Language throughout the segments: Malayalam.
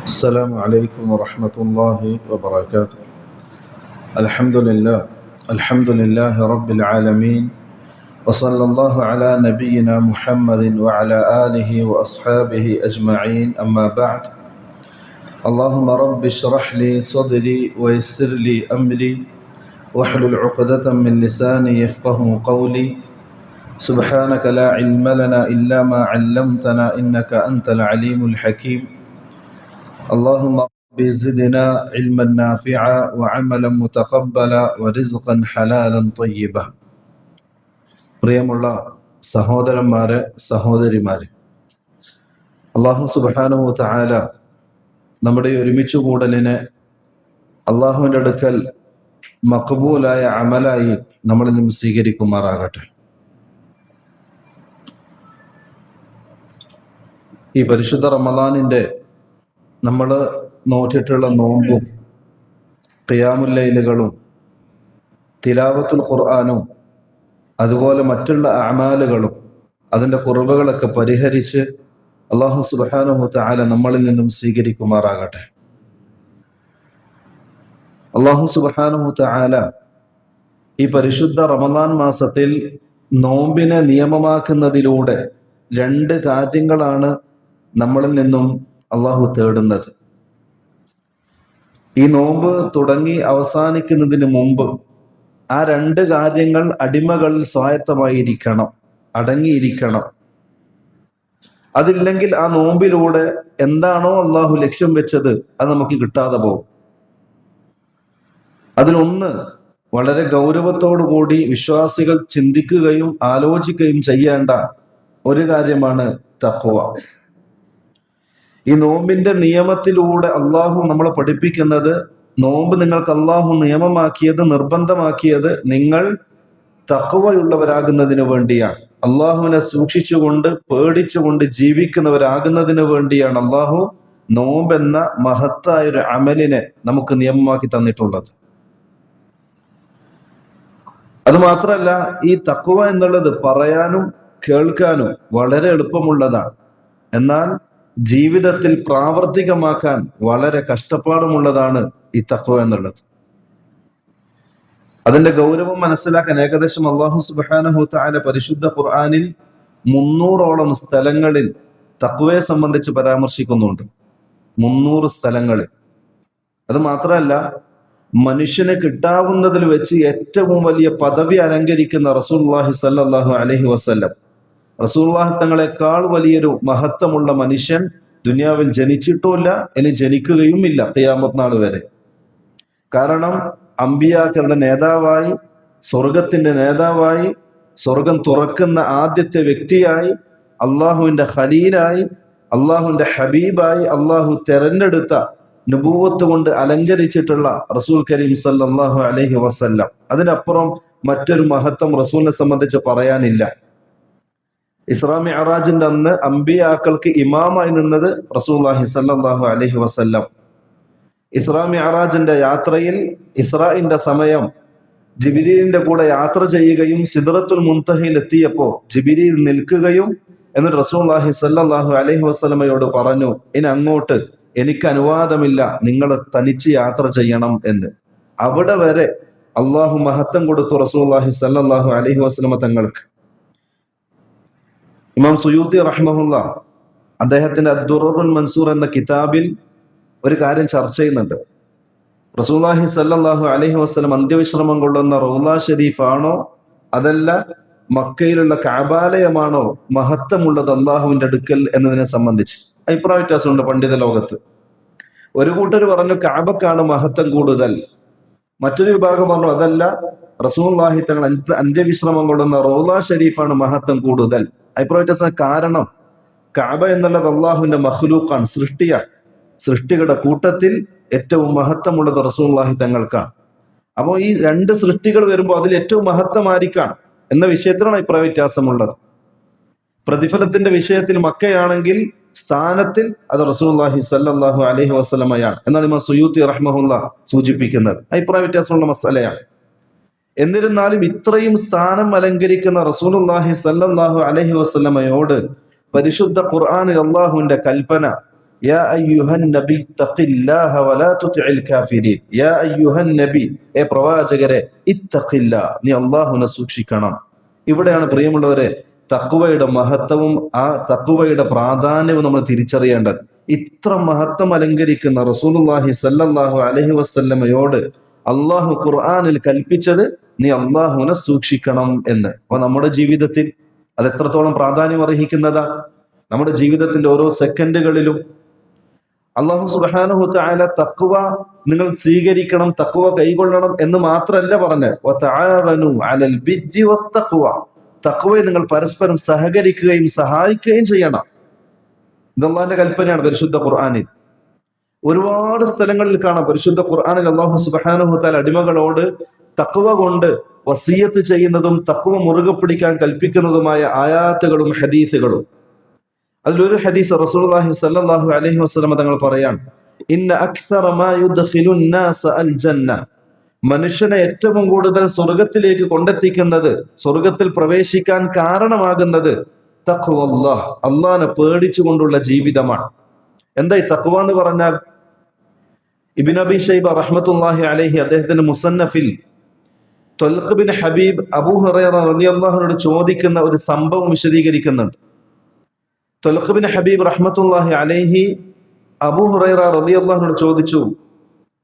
السلام عليكم ورحمة الله وبركاته. الحمد لله رب العالمين، وصلى الله على نبينا محمد وعلى آله وأصحابه أجمعين، أما بعد. اللهم رب اشرح لي صدري ويسر لي أمري واحلل عقدة من لساني يفقه قولي. سبحانك لا علم لنا إلا ما علمتنا إنك أنت العليم الحكيم. اللهم رب زدنا علما نافعا وعملا متقبلا ورزقا حلالا طيبا. പ്രിയമുള്ള സഹോദരന്മാരെ, സഹോദരിമാരെ, അല്ലാഹു സുബ്ഹാനഹു വ തആല നമ്മുടെ ഒരുമിച്ച് കൂടലിനെ അല്ലാഹുവിൻ്റെ അടുക്കൽ മഖബൂലായ അമലായി നമ്മളിൽ നിന്നും സ്വീകരിക്കുമാറാകട്ടെ. ഈ പരിശുദ്ധ റമദാനിൻ്റെ നമ്മൾ നോറ്റിട്ടുള്ള നോമ്പും ഖിയാമുൽ ലൈലുകളും തിലാവത്തുൽ ഖുർആനും അതുപോലെ മറ്റുള്ള അമാലുകളും അതിൻ്റെ കുറവുകളൊക്കെ പരിഹരിച്ച് അല്ലാഹു സുബ്ഹാനഹു വ തആല നമ്മളിൽ നിന്നും സ്വീകരിക്കുമാറാകട്ടെ. അല്ലാഹു സുബ്ഹാനഹു വ തആല ഈ പരിശുദ്ധ റമദാൻ മാസത്തിൽ നോമ്പിനെ നിയമമാക്കുന്നതിലൂടെ രണ്ട് കാര്യങ്ങളാണ് നമ്മളിൽ നിന്നും അള്ളാഹു തേടുന്നത്. ഈ നോമ്പ് തുടങ്ങി അവസാനിക്കുന്നതിന് മുമ്പ് ആ രണ്ട് കാര്യങ്ങൾ അടിമകളിൽ സ്വായത്തമായിരിക്കണം, അടങ്ങിയിരിക്കണം. അതില്ലെങ്കിൽ ആ നോമ്പിലൂടെ എന്താണോ അള്ളാഹു ലക്ഷ്യം വെച്ചത് അത് നമുക്ക് കിട്ടാതെ പോകും. അതിലൊന്ന് വളരെ ഗൗരവത്തോടു കൂടി വിശ്വാസികൾ ചിന്തിക്കുകയും ആലോചിക്കുകയും ചെയ്യേണ്ട ഒരു കാര്യമാണ് തഖ്വ. ഈ നോമ്പിന്റെ നിയമത്തിലൂടെ അള്ളാഹു നമ്മളെ പഠിപ്പിക്കുന്നത്, നോമ്പ് നിങ്ങൾക്ക് അള്ളാഹു നിയമമാക്കിയത്, നിർബന്ധമാക്കിയത് നിങ്ങൾ തഖ്വയുള്ളവരാകുന്നതിന് വേണ്ടിയാണ്. അള്ളാഹുവിനെ സൂക്ഷിച്ചുകൊണ്ട് പേടിച്ചുകൊണ്ട് ജീവിക്കുന്നവരാകുന്നതിന് വേണ്ടിയാണ് അള്ളാഹു നോമ്പ് എന്ന മഹത്തായ ഒരു അമലിനെ നമുക്ക് നിയമമാക്കി തന്നിട്ടുള്ളത്. അതുമാത്രമല്ല, ഈ തഖ്വ എന്നുള്ളത് പറയാനും കേൾക്കാനും വളരെ എളുപ്പമുള്ളതാണ്. എന്നാൽ ജീവിതത്തിൽ പ്രാവർത്തികമാക്കാൻ വളരെ കഷ്ടപ്പാടുമുള്ളതാണ് ഈ തഖ്വ എന്നുള്ളത്. അതിന്റെ ഗൗരവം മനസ്സിലാക്കാൻ ഏകദേശം അല്ലാഹു സുബ്ഹാനഹു വ തആല പരിശുദ്ധ ഖുർആനിൽ 300ഓളം സ്ഥലങ്ങളിൽ തഖ്വയെ സംബന്ധിച്ച് പരാമർശിക്കുന്നുണ്ട്. 300 സ്ഥലങ്ങളിൽ. അത് മാത്രമല്ല, മനുഷ്യന് കിട്ടാവുന്നതിൽ വെച്ച് ഏറ്റവും വലിയ പദവി അലങ്കരിക്കുന്ന റസൂലുള്ളാഹി സ്വല്ലല്ലാഹു അലൈഹി വസല്ലം, റസൂലുള്ളാഹി തങ്ങളെക്കാൾ വലിയൊരു മഹത്വമുള്ള മനുഷ്യൻ ദുനിയാവിൽ ജനിച്ചിട്ടുമില്ല, ഇനി ജനിക്കുകയും ഇല്ല ഖിയാമത്ത് നാൾ വരെ. കാരണം അമ്പിയാക്കളുടെ നേതാവായി, സ്വർഗത്തിന്റെ നേതാവായി, സ്വർഗം തുറക്കുന്ന ആദ്യത്തെ വ്യക്തിയായി, അള്ളാഹുവിന്റെ ഖലീലായി, അള്ളാഹുവിന്റെ ഹബീബായി അള്ളാഹു തെരഞ്ഞെടുത്ത നുബുവത്ത് കൊണ്ട് അലങ്കരിച്ചിട്ടുള്ള റസൂൽ കരീം സല്ലല്ലാഹു അലൈഹി വസല്ലം, അതിനപ്പുറം മറ്റൊരു മഹത്വം റസൂലിനെ സംബന്ധിച്ച് പറയാനില്ല. ഇസ്രാ മിഅ്റാജിന്റെ അന്ന് അമ്പിയാക്കൾക്ക് ഇമാമായി നിന്നത് റസൂലുള്ളാഹി സ്വല്ലല്ലാഹു അലൈഹി വസല്ലം. ഇസ്രാ മിഅ്റാജിന്റെ യാത്രയിൽ ഇസ്രാഇന്റെ സമയം ജിബ്രീലിന്റെ കൂടെ യാത്ര ചെയ്യുകയും സിദ്റത്തുൽ മുൻതഹയിൽ എത്തിയപ്പോൾ ജിബ്രീൽ നിൽക്കുകയും എന്നിട്ട് റസൂലുള്ളാഹി സ്വല്ലല്ലാഹു അലൈഹി വസല്ലമയോട് പറഞ്ഞു, ഇനി അങ്ങോട്ട് എനിക്ക് അനുവാദമില്ല, നിങ്ങൾ തനിച്ച് യാത്ര ചെയ്യണം എന്ന്. അവിടെ വരെ അള്ളാഹു മഹത്വം കൊടുത്തു റസൂലുള്ളാഹി സ്വല്ലല്ലാഹു അലൈഹി വസല്ലമ തങ്ങൾക്ക്. ഇമാം സുയൂത്തി റഹ്മഹുല്ലാ അദ്ദേഹത്തിന്റെ അദ്ദുററുൽ മൻസൂർ എന്ന കിതാബിൽ ഒരു കാര്യം ചർച്ച ചെയ്യുന്നുണ്ട്. റസൂലുള്ളാഹി സ്വല്ലല്ലാഹു അലൈഹി വസല്ലം അന്ത്യവിശ്രമം കൊള്ളുന്ന റൗള ഷരീഫാണോ അതല്ല മക്കയിലുള്ള കഅബാലയമാണോ മഹത്വമുള്ളത് അള്ളാഹുവിന്റെ അടുക്കൽ എന്നതിനെ സംബന്ധിച്ച് അഭിപ്രായ വ്യത്യാസമുണ്ട് പണ്ഡിത ലോകത്ത്. ഒരു കൂട്ടർ പറഞ്ഞു കഅബക്കാണ് മഹത്വം കൂടുതൽ, മറ്റൊരു വിഭാഗം പറഞ്ഞു അതല്ല, റസൂലുള്ളാഹി തങ്ങൾ അന്ത്യവിശ്രമം കൊള്ളുന്ന റൗള ഷരീഫാണ് മഹത്വം കൂടുതൽ. അഭിപ്രായ വ്യത്യാസം കാരണം കഅബ എന്നുള്ളത് അള്ളാഹുവിന്റെ മഖ്ലൂഖാണ്, സൃഷ്ടിയാണ്. സൃഷ്ടികളുടെ കൂട്ടത്തിൽ ഏറ്റവും മഹത്വമുള്ളത് റസൂലുള്ളാഹി തങ്ങൾക്കാണ്. അപ്പോൾ ഈ രണ്ട് സൃഷ്ടികൾ വരുമ്പോൾ അതിൽ ഏറ്റവും മഹത്വമായിരിക്കാം എന്ന വിഷയത്തിലാണ് അഭിപ്രായ വ്യത്യാസമുള്ളത്. പ്രതിഫലത്തിന്റെ വിഷയത്തിൽ മക്കയാണെങ്കിൽ സ്ഥാനത്തിൽ അത് റസൂലുള്ളാഹി സ്വല്ലല്ലാഹു അലൈഹി വസല്ലമയാണ് എന്നാണ് ഇമാം സുയൂത്തി റഹ്മഹുല്ലാ സൂചിപ്പിക്കുന്നത്. അഭിപ്രായ വ്യത്യാസമുള്ള മസലയാണ്. എന്നിരുന്നാലും ഇത്രയും സ്ഥാനം അലങ്കരിക്കുന്ന റസൂലുള്ളാഹി സ്വല്ലല്ലാഹു അലൈഹി വസല്ലമയോട് പരിശുദ്ധ ഖുർആനിൽ അള്ളാഹുവിന്റെ കൽപ്പന, യാ അയ്യുഹൻ നബി തഖില്ലാഹ വലാ തുതിഇൽ കാഫിരീൻ. യാ അയ്യുഹൻ നബി, പ്രവാചകരെ, ഇത്തഖില്ലാ, നീ അല്ലാഹുവിനെ സൂക്ഷിക്കണം. ഇവിടെയാണ് പ്രിയമുള്ളവരെ തഖ്വയുടെ മഹത്വവും ആ തഖ്വയുടെ പ്രാധാന്യവും നമ്മൾ തിരിച്ചറിയേണ്ടത്. ഇത്ര മഹത്വം അലങ്കരിക്കുന്ന റസൂലുള്ളാഹി സ്വല്ലല്ലാഹു അലൈഹി വസല്ലമയോട് അള്ളാഹു ഖുർആനിൽ കൽപ്പിച്ചത് നീ അള്ളാഹുവിനെ സൂക്ഷിക്കണം എന്ന്. അപ്പൊ നമ്മുടെ ജീവിതത്തിൽ അത് എത്രത്തോളം പ്രാധാന്യം അർഹിക്കുന്നതാ. നമ്മുടെ ജീവിതത്തിന്റെ ഓരോ സെക്കൻഡുകളിലും അള്ളാഹു സുബ്ഹാനഹു തആല തഖ്വ നിങ്ങൾ സ്വീകരിക്കണം, തഖ്വ കൈകൊള്ളണം എന്ന് മാത്രമല്ല പറഞ്ഞത്, വതആവനു അലൽ ബിർരി വത്തഖ്വ, തഖ്വയെ നിങ്ങൾ പരസ്പരം സഹകരിക്കുകയും സഹായിക്കുകയും ചെയ്യണം. ഇത് അള്ളാഹിന്റെ കൽപ്പനയാണ് പരിശുദ്ധ ഖുർആനിൽ. ഒരുപാട് സ്ഥലങ്ങളിൽ കാണാം പരിശുദ്ധ ഖുർആനിൽ അള്ളാഹു സുബ്ഹാനഹു തആല അടിമകളോട് തഖ്വ കൊണ്ട് വസിയത്ത് ചെയ്യുന്നതും തഖ്വ മുറുകെ പിടിക്കാൻ കൽപ്പിക്കുന്നതുമായ ആയാത്തുകളും ഹദീസുകളും. അതിലൊരു ഹദീസ് റസൂലുള്ളാഹി സ്വല്ലല്ലാഹു അലൈഹി വസല്ലം തങ്ങൾ പറയാണ്, ഇന്ന അക്സറ മാ യുദ്ഖിലുൻ നാസ അൽ ജന്ന, മനുഷ്യനെ ഏറ്റവും കൂടുതൽ സ്വർഗത്തിലേക്ക് കൊണ്ടെത്തിക്കുന്നത്, സ്വർഗത്തിൽ പ്രവേശിക്കാൻ കാരണമാകുന്നത് തഖ്വല്ലാഹ്, അള്ളാഹിനെ പേടിച്ചുകൊണ്ടുള്ള ജീവിതമാണ്. എന്താ ഈ തഖ്വ എന്ന് പറഞ്ഞാൽ? ഇബ്നു അബീ ശൈബ റഹ്മത്തുള്ളാഹി അലൈഹി അദ്ദേഹത്തിന്റെ മുസന്നഫിൽ ത്വൽഖ് ബിൻ ഹബീബ് അബൂ ഹുറൈറ റളിയല്ലാഹു അൻഹു ചോദിക്കുന്ന ഒരു സംഭവം വിശദീകരിക്കുന്നുണ്ട്. ത്വൽഖ് ബിൻ ഹബീബ് റഹ്മത്തുള്ളാഹി അലൈഹി അബൂ ഹുറൈറ റളിയല്ലാഹു അൻഹു ചോദിച്ചു,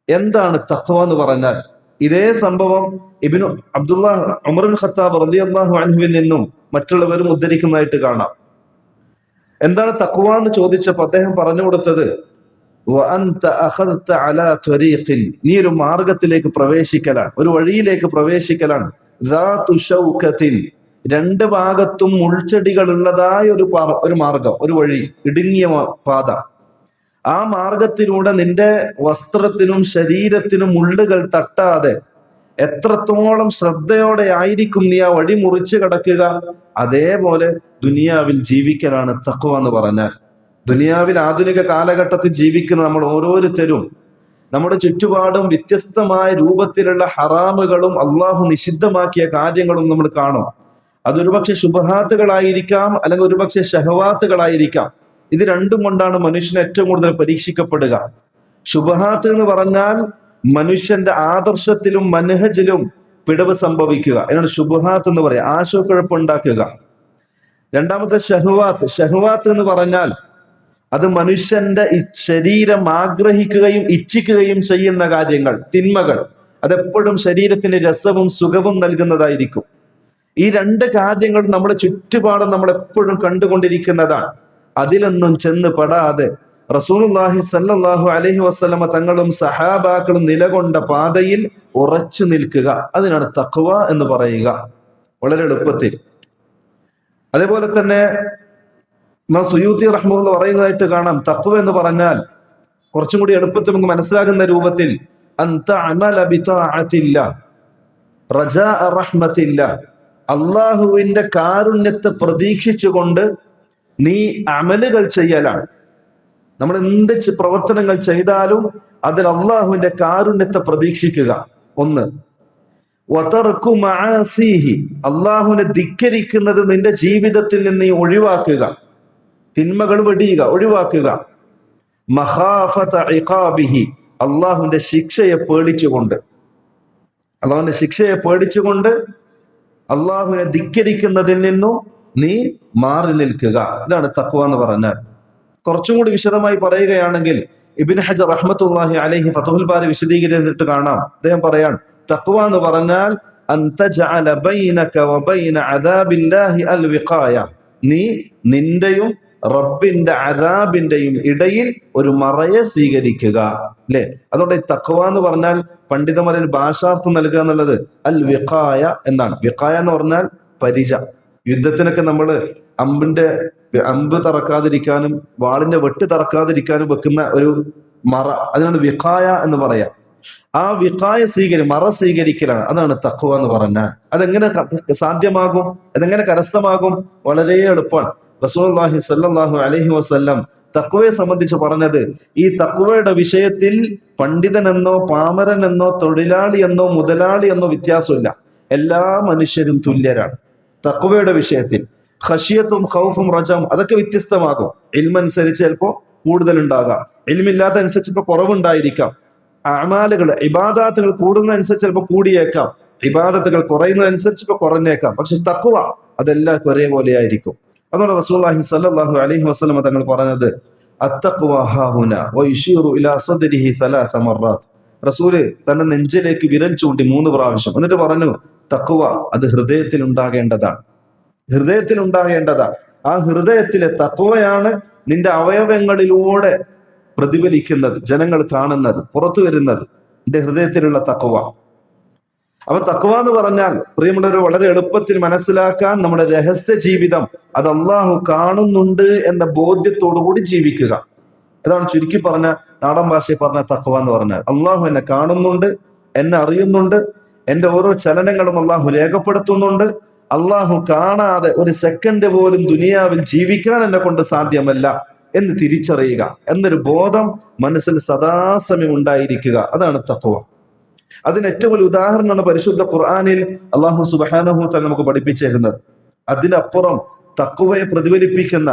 എന്താണ് തഖ്വ എന്ന് പറഞ്ഞാൽ? ഇതേ സംഭവം Ibn Abdullah Umar bin Khattab റളിയല്ലാഹു അൻഹുവിൽ നിന്നും മറ്റുള്ളവരും ഉദ്ധരിക്കുന്നതായിട്ട് കാണാം. എന്താണ് തഖ്വ എന്ന് ചോദിച്ചപ്പോൾ അദ്ദേഹം പറഞ്ഞു കൊടുത്തത്, നീ ഒരു മാർഗത്തിലേക്ക് പ്രവേശിക്കലാണ്, ഒരു വഴിയിലേക്ക് പ്രവേശിക്കലാണ്. രണ്ട് ഭാഗത്തും മുൾച്ചെടികൾ ഉള്ളതായ ഒരു മാർഗം, ഒരു വഴി, ഇടുങ്ങിയ പാത. ആ മാർഗത്തിലൂടെ നിന്റെ വസ്ത്രത്തിനും ശരീരത്തിനും മുള്ളുകൾ തട്ടാതെ എത്രത്തോളം ശ്രദ്ധയോടെ ആയിരിക്കും നീ ആ വഴി മുറിച്ചു കടക്കുക, അതേപോലെ ദുനിയാവിൽ ജീവിക്കലാണ് തഖ്വ എന്ന് പറഞ്ഞാൽ. ദുനിയാവിൽ ആധുനിക കാലഘട്ടത്തിൽ ജീവിക്കുന്ന നമ്മൾ ഓരോരുത്തരും നമ്മുടെ ചുറ്റുപാടും വ്യത്യസ്തമായ രൂപത്തിലുള്ള ഹറാമുകളും അള്ളാഹു നിഷിദ്ധമാക്കിയ കാര്യങ്ങളും നമ്മൾ കാണും. അതൊരുപക്ഷെ ശുബഹാത്തുകളായിരിക്കാം, അല്ലെങ്കിൽ ഒരുപക്ഷെ ഷഹവാത്തുകളായിരിക്കാം. ഇത് രണ്ടും കൊണ്ടാണ് മനുഷ്യൻ ഏറ്റവും കൂടുതൽ പരീക്ഷിക്കപ്പെടുക. ശുബഹാത്ത് എന്ന് പറഞ്ഞാൽ മനുഷ്യന്റെ ആദർശത്തിലും മനഹജിലും പിഴവ് സംഭവിക്കുക, അതിനാണ് ശുബഹാത്ത് എന്ന് പറയുക, ആശയക്കുഴപ്പമുണ്ടാക്കുക. രണ്ടാമത്തെ ഷഹവാത്ത്. ഷഹവാത്ത് എന്ന് പറഞ്ഞാൽ അത് മനുഷ്യന്റെ ശരീരം ആഗ്രഹിക്കുകയും ഇച്ഛിക്കുകയും ചെയ്യുന്ന കാര്യങ്ങൾ, തിന്മകൾ. അതെപ്പോഴും ശരീരത്തിന് രസവും സുഖവും നൽകുന്നതായിരിക്കും. ഈ രണ്ട് കാര്യങ്ങൾ നമ്മുടെ ചുറ്റുപാടും നമ്മൾ എപ്പോഴും കണ്ടുകൊണ്ടിരിക്കുന്നതാണ്. അതിലൊന്നും ചെന്ന് പെടാതെ റസൂലുള്ളാഹി സ്വല്ലല്ലാഹു അലൈഹി വസല്ലമ തങ്ങളും സഹാബാക്കളും നിലകൊണ്ട പാതയിൽ ഉറച്ചു നിൽക്കുക, അതിനാണ് തഖ്വ എന്ന് പറയുക, വളരെ എളുപ്പത്തിൽ. അതേപോലെ തന്നെ ഇമാം സുയൂത്തി റഹ്മത്തുള്ളാഹി പറയുന്നതായിട്ട് കാണാം, തഖ്വ എന്ന് പറഞ്ഞാൽ കുറച്ചും കൂടി എളുപ്പത്തിൽ നമുക്ക് മനസ്സിലാകുന്ന രൂപത്തിൽ അൻത അമല ബിതാഅത്തില്ലാഹ് റജാഅ റഹ്മത്തില്ലാഹ്, അള്ളാഹുവിന്റെ കാരുണ്യത്തെ പ്രതീക്ഷിച്ചുകൊണ്ട് നീ അമലുകൾ ചെയ്യലാണ്. നമ്മൾ എന്ത് പ്രവർത്തനങ്ങൾ ചെയ്താലും അതിൽ അള്ളാഹുവിന്റെ കാരുണ്യത്തെ പ്രതീക്ഷിക്കുക. ഒന്ന്, വതർക്കു മആസിഹി, അള്ളാഹുവിനെ ധിക്കരിക്കുന്നത് നിന്റെ ജീവിതത്തിൽ നിന്ന് നീ ഒഴിവാക്കുക, തിന്മകൾ വെടിയുക, ഒഴിവാക്കുക. മഖാഫത ഇഖാബിഹി, അള്ളാഹുവിന്റെ ശിക്ഷയെ പേടിച്ചുകൊണ്ട്, അള്ളാഹുവിന്റെ ശിക്ഷയെ പേടിച്ചുകൊണ്ട് അള്ളാഹുവിനെ ധിക്കരിക്കുന്നതിൽ നിന്നും നീ മാറി നിൽക്കുക. ഇതാണ് തഖ്വ എന്ന് പറഞ്ഞാൽ. കുറച്ചും കൂടി വിശദമായി പറയുകയാണെങ്കിൽ ഇബ്നു ഹജർ റഹ്മത്തുള്ളാഹി അലൈഹി ഫത്ഹുൽ ബാരി വിശദീകരിച്ചിട്ട് കാണാം, അദ്ദേഹം പറയാൻ തഖ്വ എന്ന് പറഞ്ഞാൽ അൻ തജഅല ബൈനക വബൈന അദാബില്ലാഹി അൽ വിഖായ, നീ നിന്റെയും റബ്ബിന്റെ അദാബിന്റെയും ഇടയിൽ ഒരു മറയെ സ്വീകരിക്കുക, അല്ലെ? അതുകൊണ്ട് ഈ തഖ്വ എന്ന് പറഞ്ഞാൽ പണ്ഡിതന്മാരിൽ ഭാഷാർത്ഥം നൽകുക എന്നുള്ളത് അൽ വിഖായ എന്നാണ്. വിഖായ എന്ന് പറഞ്ഞാൽ പരിച. യുദ്ധത്തിനൊക്കെ നമ്മൾ അമ്പ് തറക്കാതിരിക്കാനും വാളിന്റെ വെട്ട് തറക്കാതിരിക്കാനും വെക്കുന്ന ഒരു മറ, അതിനാണ് വിഖായ എന്ന് പറയാം. ആ വിഖായ മറ സ്വീകരിക്കലാണ്, അതാണ് തഖ്വ എന്ന് പറഞ്ഞാൽ. അതെങ്ങനെ സാധ്യമാകും, അതെങ്ങനെ കരസ്ഥമാകും? വളരെ എളുപ്പമാണ്. റസൂലുള്ളാഹി സ്വല്ലല്ലാഹു അലൈഹി വസല്ലം തഖ്വയെ സംബന്ധിച്ച് പറഞ്ഞത്, ഈ തഖ്വയുടെ വിഷയത്തിൽ പണ്ഡിതനെന്നോ പാമരനെന്നോ തൊഴിലാളി എന്നോ മുതലാളി എന്നോ വ്യത്യാസമില്ല, എല്ലാ മനുഷ്യരും തുല്യരാണ് തഖ്വയുടെ വിഷയത്തിൽ. ഖശിയത്തും ഖൗഫും റജം അതൊക്കെ വ്യത്യസ്തമാകും. ഇൽമനുസരിച്ച് ചിലപ്പോ കൂടുതൽ ഉണ്ടാകാം, ഇൽമില്ലാത്ത അനുസരിച്ച് ചിലപ്പോൾ കുറവുണ്ടായിരിക്കാം. അമാലുകൾ ഇബാദാത്തുകൾ കൂടുന്നതനുസരിച്ച് ചിലപ്പോൾ കൂടിയേക്കാം, ഇബാദത്തുകൾ കുറയുന്നതനുസരിച്ച് ഇപ്പൊ കുറഞ്ഞേക്കാം. പക്ഷെ തഖ്വ അതെല്ലാവർക്കും ഒരേപോലെ ആയിരിക്കും. അതുകൊണ്ട് റസൂലുള്ളാഹി സ്വല്ലല്ലാഹു അലൈഹി വസല്ലം തങ്ങൾ പറഞ്ഞത് അത്തഖ്വ ഹാഹുന വയുശീറു ഇലാ സദ്രിഹി സലാസ മർറാത്ത്. റസൂല് തന്റെ നെഞ്ചിലേക്ക് വിരൽ ചൂണ്ടി 3 പ്രാവശ്യം, എന്നിട്ട് പറഞ്ഞു തഖ്വ അത് ഹൃദയത്തിൽ ഉണ്ടാകേണ്ടതാണ്, ഹൃദയത്തിൽ ഉണ്ടാകേണ്ടതാണ്. ആ ഹൃദയത്തിലെ തഖ്വയാണ് നിന്റെ അവയവങ്ങളിലൂടെ പ്രതിഫലിക്കുന്നത്, ജനങ്ങൾ കാണുന്നത്, പുറത്തു വരുന്നത് നിന്റെ ഹൃദയത്തിലുള്ള തഖ്വ. അപ്പൊ തഖ്വ എന്ന് പറഞ്ഞാൽ പ്രിയമുള്ളവർ വളരെ എളുപ്പത്തിൽ മനസ്സിലാക്കാൻ നമ്മുടെ രഹസ്യ ജീവിതം അത് അള്ളാഹു കാണുന്നുണ്ട് എന്ന ബോധ്യത്തോടുകൂടി ജീവിക്കുക. അതാണ് ചുരുക്കി പറഞ്ഞ നാടൻ ഭാഷയിൽ പറഞ്ഞ തഖ്വ എന്ന് പറഞ്ഞാൽ അള്ളാഹു എന്നെ കാണുന്നുണ്ട്, എന്നെ അറിയുന്നുണ്ട്, എന്റെ ഓരോ ചലനങ്ങളും അള്ളാഹു രേഖപ്പെടുത്തുന്നുണ്ട്. അള്ളാഹു കാണാതെ ഒരു സെക്കൻഡ് പോലും ദുനിയാവിൽ ജീവിക്കാൻ എന്നെ കൊണ്ട് സാധ്യമല്ല എന്ന് തിരിച്ചറിയുക എന്നൊരു ബോധം മനസ്സിൽ സദാസമയം ഉണ്ടായിരിക്കുക. അതാണ് തഖ്വ. അതിന് ഏറ്റവും വലിയ ഉദാഹരണമാണ് പരിശുദ്ധ ഖുർആനിൽ അള്ളാഹു സുബ്ഹാനഹു തആല നമുക്ക് പഠിപ്പിച്ചു തരുന്നത്. അതിനപ്പുറം തഖ്വയെ പ്രതിഫലിപ്പിക്കുന്ന,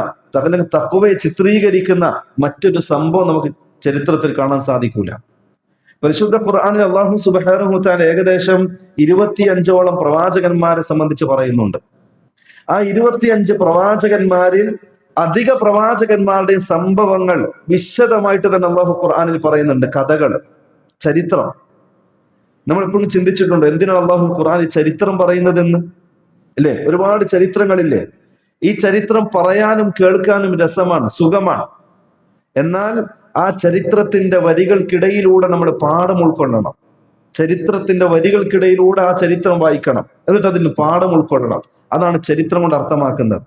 തഖ്വയെ ചിത്രീകരിക്കുന്ന മറ്റൊരു സംഭവം നമുക്ക് ചരിത്രത്തിൽ കാണാൻ സാധിക്കൂല. പരിശുദ്ധ ഖുർആനിൽ അള്ളാഹു സുബ്ഹാനഹു തആല ഏകദേശം 25ഓളം പ്രവാചകന്മാരെ സംബന്ധിച്ച് പറയുന്നുണ്ട്. ആ 25 പ്രവാചകന്മാരിൽ അധിക പ്രവാചകന്മാരുടെയും സംഭവങ്ങൾ വിശദമായിട്ട് തന്നെ അള്ളാഹു ഖുർആനിൽ പറയുന്നുണ്ട്. കഥകൾ, ചരിത്രം. നമ്മൾ എപ്പോഴും ചിന്തിച്ചിട്ടുണ്ടോ എന്തിനാണ് അള്ളാഹു ഖുർആനിൽ ചരിത്രം പറയുന്നതെന്ന്? അല്ലേ? ഒരുപാട് ചരിത്രങ്ങളില്ലേ? ഈ ചരിത്രം പറയാനും കേൾക്കാനും രസമാണ്, സുഖമാണ്. എന്നാൽ ആ ചരിത്രത്തിന്റെ വരികൾക്കിടയിലൂടെ നമ്മൾ പാഠം ഉൾക്കൊള്ളണം. ചരിത്രത്തിന്റെ വരികൾക്കിടയിലൂടെ ആ ചരിത്രം വായിക്കണം, എന്നിട്ട് അതിൽ പാഠം ഉൾക്കൊള്ളണം. അതാണ് ചരിത്രം കൊണ്ട് അർത്ഥമാക്കുന്നത്.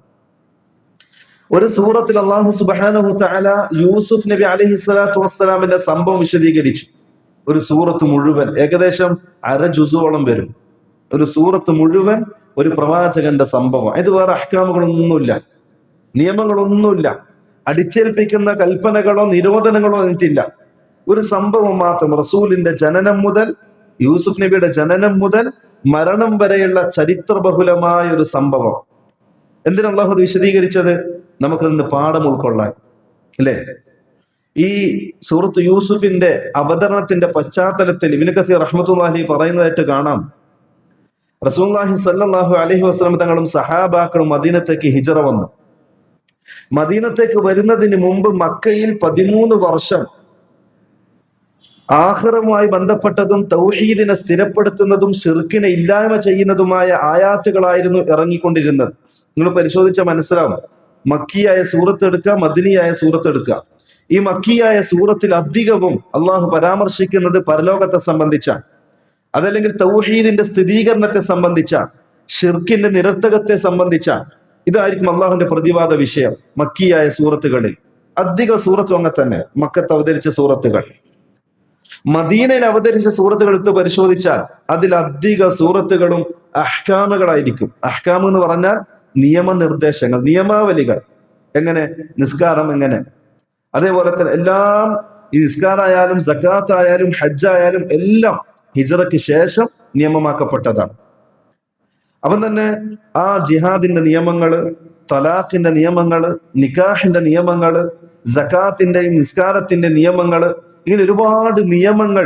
ഒരു സൂറത്തിൽ അള്ളാഹു സുബ്ഹാനഹു തആല യൂസുഫ് നബി അലൈഹിസ്സലാത്തു വസ്സലാമിന്റെ സംഭവം വിശദീകരിച്ചു. ഒരു സൂറത്ത് മുഴുവൻ, ഏകദേശം 1/2 ജുസോളം വരും. ഒരു സൂറത്ത് മുഴുവൻ ഒരു പ്രവാചകന്റെ സംഭവം. ഇത് വേറെ അഹ്കാമുകളൊന്നുമില്ല, നിയമങ്ങളൊന്നുമില്ല, അടിച്ചേൽപ്പിക്കുന്ന കൽപ്പനകളോ നിരോധനങ്ങളോ എന്നിട്ടില്ല. ഒരു സംഭവം മാത്രം. റസൂലിന്റെ ജനനം മുതൽ, യൂസുഫ് നബിയുടെ ജനനം മുതൽ മരണം വരെയുള്ള ചരിത്രബഹുലമായ ഒരു സംഭവം. എന്തിനാ അള്ളാഹു അത് വിശദീകരിച്ചത്? നമുക്കതിന് പാഠം ഉൾക്കൊള്ളാൻ, അല്ലേ? ഈ സൂറത്ത് യൂസുഫിന്റെ അവതരണത്തിന്റെ പശ്ചാത്തലത്തിൽ ഇബ്നു കസീർ റഹ്മത്തുള്ളാഹി പറയുന്നതായിട്ട് കാണാം. റസൂലുള്ളാഹി സ്വല്ലല്ലാഹു അലൈഹി വസല്ലം തങ്ങളും സഹാബാക്കളും മദീനത്തേക്ക് ഹിജ്റ വന്നു. മദീനത്തേക്ക് വരുന്നതിന് മുമ്പ് മക്കയിൽ 13 വർഷം ആഖിറവുമായി ബന്ധപ്പെട്ടതും തൗഹീദിനെ സ്ഥിരപ്പെടുത്തുന്നതും ശിർക്കിനെ ഇല്ലായ്മ ചെയ്യുന്നതുമായ ആയാത്തുകളായിരുന്നു ഇറങ്ങിക്കൊണ്ടിരുന്നത്. നിങ്ങൾ പരിശോധിച്ചാൽ മനസ്സിലാവും. മക്കിയായ സൂറത്ത് എടുക്കുക, മദനിയായ സൂറത്ത് എടുക്കുക. ഈ മക്കിയായ സൂറത്തിൽ അധികവും അള്ളാഹു പരാമർശിക്കുന്നത് പരലോകത്തെ സംബന്ധിച്ചാണ്, അതല്ലെങ്കിൽ തൗഹീദിന്റെ സ്ഥിരീകരണത്തെ സംബന്ധിച്ചാണ്, ഷിർക്കിന്റെ നിരർത്ഥകത്തെ സംബന്ധിച്ചാണ്. ഇതായിരിക്കും അള്ളാഹുവിന്റെ പ്രതിവാദ വിഷയം മക്കിയായ സൂറത്തുകളിൽ. അധിക സൂറത്തും അങ്ങനെ തന്നെ മക്കത്ത് അവതരിച്ച സൂറത്തുകൾ. മദീനയിൽ അവതരിച്ച സൂറത്തുകൾ എടുത്ത് പരിശോധിച്ചാൽ അതിൽ അധിക സൂറത്തുകളും അഹ്കാമുകളായിരിക്കും. അഹ്കാം എന്ന് പറഞ്ഞാൽ നിയമനിർദ്ദേശങ്ങൾ, നിയമാവലികൾ. എങ്ങനെ നിസ്കാരം, എങ്ങനെ, അതേപോലെ തന്നെ എല്ലാം ഈ നിസ്കാരായാലും സക്കാത്ത് ആയാലും ഹജ്ജായാലും എല്ലാം ഹിജ്റയ്ക്ക് ശേഷം നിയമമാക്കപ്പെട്ടതാണ്. അവൻ തന്നെ ആ ജിഹാദിന്റെ നിയമങ്ങള്, തലാഖിന്റെ നിയമങ്ങള്, നിക്കാഹിന്റെ നിയമങ്ങള്, സക്കാത്തിന്റെയും നിസ്കാരത്തിന്റെ നിയമങ്ങള്, ഇങ്ങനെ ഒരുപാട് നിയമങ്ങൾ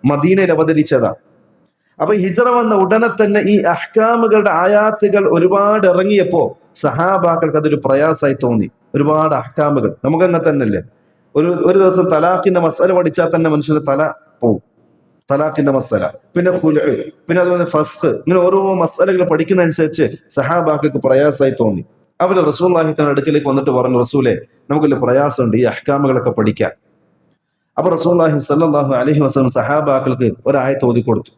മദീനയിൽ അവതരിച്ചതാണ്. അപ്പൊ ഹിജ്റ വന്ന ഉടനെ തന്നെ ഈ അഹ്കാമുകളുടെ ആയാത്തുകൾ ഒരുപാട് ഇറങ്ങിയപ്പോ സഹാബാക്കൾക്ക് അതൊരു പ്രയാസമായി തോന്നി. ഒരുപാട് അഹ്കാമുകൾ നമുക്കങ്ങനെ തന്നെയല്ലേ? ഒരു ദിവസം തലാഖിന്റെ മസല പഠിച്ചാൽ തന്നെ മനുഷ്യന്റെ തല പോവും. തലാഖിന്റെ മസല, പിന്നെ ഖുൽഉ, പിന്നെ അതുപോലെ ഫസ്ഖ്, ഇങ്ങനെ ഓരോ മസലകൾ പഠിക്കുന്നതനുസരിച്ച് സഹാബാക്കൾക്ക് പ്രയാസമായി തോന്നി. അവര് റസൂലുള്ളാഹി തങ്ങളുടെ അടുക്കലേക്ക് വന്നിട്ട് പറഞ്ഞു, റസൂലെ നമുക്കൊരു പ്രയാസമുണ്ട് ഈ അഹ്കാമുകളൊക്കെ പഠിക്കാൻ. അപ്പൊ റസൂലുള്ളാഹി സ്വല്ലല്ലാഹു അലൈഹി വസല്ലം സഹാബാക്കൾക്ക് ഒരായത്ത് ഓതി കൊടുത്തു.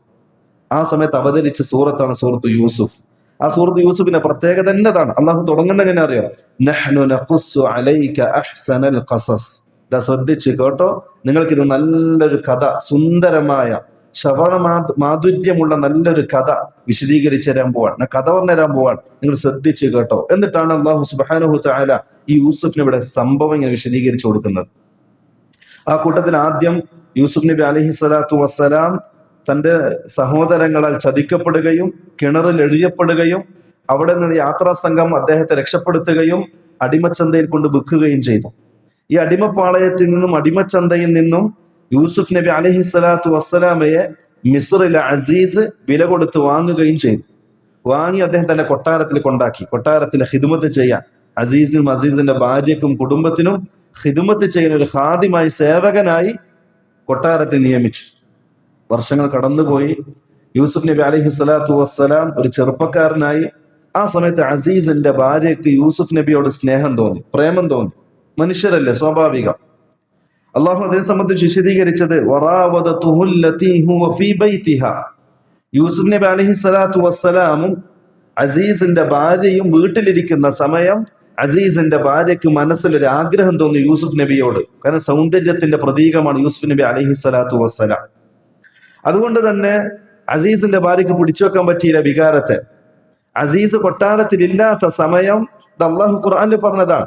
ആ സമയത്ത് അവതരിച്ച സൂറത്താണ് സൂറത്ത് യൂസുഫ്. ആ സൂറത്ത് യൂസുഫിന്റെ പ്രത്യേകത എന്നതാണ്? അള്ളാഹു തുടങ്ങുന്നത് എങ്ങനെ അറിയോ? നഹ്നു നഖുസ്സു അലൈക അഹ്സനൽ ഖസസ്. ശ്രദ്ധിച്ച് കേട്ടോ, നിങ്ങൾക്കിത് നല്ലൊരു കഥ, സുന്ദരമായ ശ്രവണ മാധുര്യമുള്ള നല്ലൊരു കഥ വിശദീകരിച്ചു തരാൻ പോവാൻ, കഥ പറഞ്ഞു തരാൻ പോവാൻ. നിങ്ങൾ ശ്രദ്ധിച്ച് കേട്ടോ. എന്നിട്ടാണ് അള്ളാഹു സുബ്ഹാനഹു തആല ഈ യൂസുഫിന് ഇവിടെ സംഭവം ഇങ്ങനെ വിശദീകരിച്ചു കൊടുക്കുന്നത്. ആ കൂട്ടത്തിൽ ആദ്യം യൂസുഫ് നബി അലൈഹി സ്വലാത്തു വസ്സലാം തന്റെ സഹോദരങ്ങളാൽ ചതിക്കപ്പെടുകയും കിണറിൽ എഴിയപ്പെടുകയും അവിടെ നിന്ന് യാത്രാ സംഘം അദ്ദേഹത്തെ രക്ഷപ്പെടുത്തുകയും അടിമച്ചന്തയിൽ കൊണ്ട് വിൽക്കുകയും ചെയ്തു. ഈ അടിമപ്പാളയത്തിൽ നിന്നും അടിമച്ചന്തയിൽ നിന്നും യൂസുഫ് നബി അലൈഹിസ്സലാത്തു വസ്സലാമയെ മിസ്റിലെ അസീസ് വില കൊടുത്ത് വാങ്ങുകയും ചെയ്തു. വാങ്ങി അദ്ദേഹം തന്റെ കൊട്ടാരത്തിൽ കൊണ്ടാക്കി. കൊട്ടാരത്തിൽ ഖിദ്മത്ത് ചെയ്യാൻ അസീസിനും അസീസിന്റെ ഭാര്യക്കും കുടുംബത്തിനും ഖിദ്മത്ത് ചെയ്യുന്ന ഒരു ഖാദിമായി, സേവകനായി കൊട്ടാരത്തിൽ നിയമിച്ചു. വർഷങ്ങൾ കടന്നുപോയി. യൂസുഫ് നബി അലൈഹിസ്സലാത്തു വസ്സലാം ഒരു ചെറുപ്പക്കാരനായി. ആ സമയത്ത് അസീസിന്റെ ഭാര്യയ്ക്ക് യൂസുഫ് നബിയോട് സ്നേഹം തോന്നി, പ്രേമം തോന്നി. മനുഷ്യരല്ലേ, സ്വാഭാവികം. അള്ളാഹു അതിനെ സംബന്ധിച്ച് വിശദീകരിച്ചത് യൂസുഫ് നബി അലൈഹിസ്സലാത്തു വസ്സലാമും അസീസിന്റെ ഭാര്യയും വീട്ടിലിരിക്കുന്ന സമയം അസീസിന്റെ ഭാര്യയ്ക്ക് മനസ്സിലൊരു ആഗ്രഹം തോന്നി യൂസുഫ് നബിയോട്. കാരണം സൗന്ദര്യത്തിന്റെ പ്രതീകമാണ് യൂസുഫ് നബി അലൈഹിസ്സലാത്തു വസ്സലാം. അതുകൊണ്ട് തന്നെ അസീസിന്റെ ഭാര്യയ്ക്ക് പിടിച്ചു വെക്കാൻ പറ്റിയില്ല വികാരത്തെ. അസീസ് കൊട്ടാരത്തിൽ ഇല്ലാത്ത സമയം അള്ളാഹു ഖുർആനിൽ പറഞ്ഞതാണ്,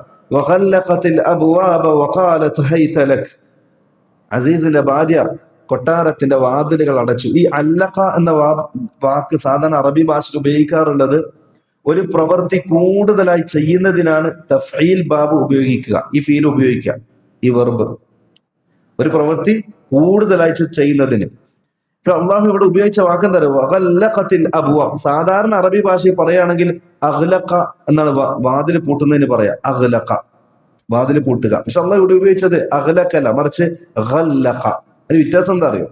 അസീസിന്റെ ഭാര്യ കൊട്ടാരത്തിന്റെ വാതിലുകൾ അടച്ചു. ഈ അല്ലഖ എന്ന വാക്ക് സാധാരണ അറബി ഭാഷയിൽ ഉപയോഗിക്കാറുള്ളത് ഒരു പ്രവൃത്തി കൂടുതലായി ചെയ്യുന്നതിനാണ് തഫ്ഈൽ ബാബ് ഉപയോഗിക്കുക, ഈ ഫീൽ ഉപയോഗിക്കുക, ഈ വെർബ് ഒരു പ്രവൃത്തി കൂടുതലായി ചെയ്യുന്നതിന്. അള്ളാഹു ഇവിടെ ഉപയോഗിച്ച വാക്കെന്താ പറയുക? സാധാരണ അറബി ഭാഷയിൽ പറയുകയാണെങ്കിൽ അഗ്ലഖ എന്നാണ് വാതിൽ പൂട്ടുന്നതിന് പറയാ, അഗ്ലഖ, വാതിൽ പൂട്ടുക. പക്ഷെ അള്ളാഹു ഇവിടെ ഉപയോഗിച്ചത് അഗ്ലഖല്ല, മറിച്ച് ഖല്ലഖ. അതിന് വ്യത്യാസം എന്താ അറിയോ?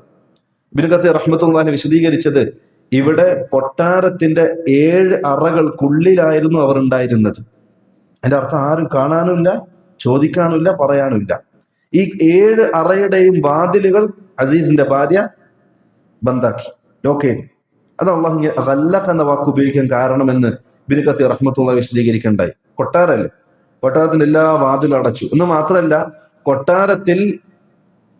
ഇബ്നു കസീർ റഹ്മത്തുള്ളാഹി വിശദീകരിച്ചത്, ഇവിടെ കൊട്ടാരത്തിന്റെ 7 അറകൾക്കുള്ളിലായിരുന്നു അവർ ഉണ്ടായിരുന്നത്. അതിന്റെ അർത്ഥം ആരും കാണാനുമില്ല, ചോദിക്കാനുമില്ല, പറയാനുമില്ല. ഈ 7 അറയുടെയും വാതിലുകൾ അസീസിന്റെ ഭാര്യ ബന്ധാക്കി, ലോക്ക് ചെയ്തു. അത് അള്ളാഹു ഖല്ലഖ എന്ന വാക്ക് ഉപയോഗിക്കാൻ കാരണമെന്ന് ഇബ്നു കസീർ റഹ്മത്തുള്ളാഹി വിശദീകരിക്കണ്ടായി. കൊട്ടാരല്ലേ, കൊട്ടാരത്തിന്റെ എല്ലാ വാതിലും അടച്ചു. എന്ന് മാത്രമല്ല, കൊട്ടാരത്തിൽ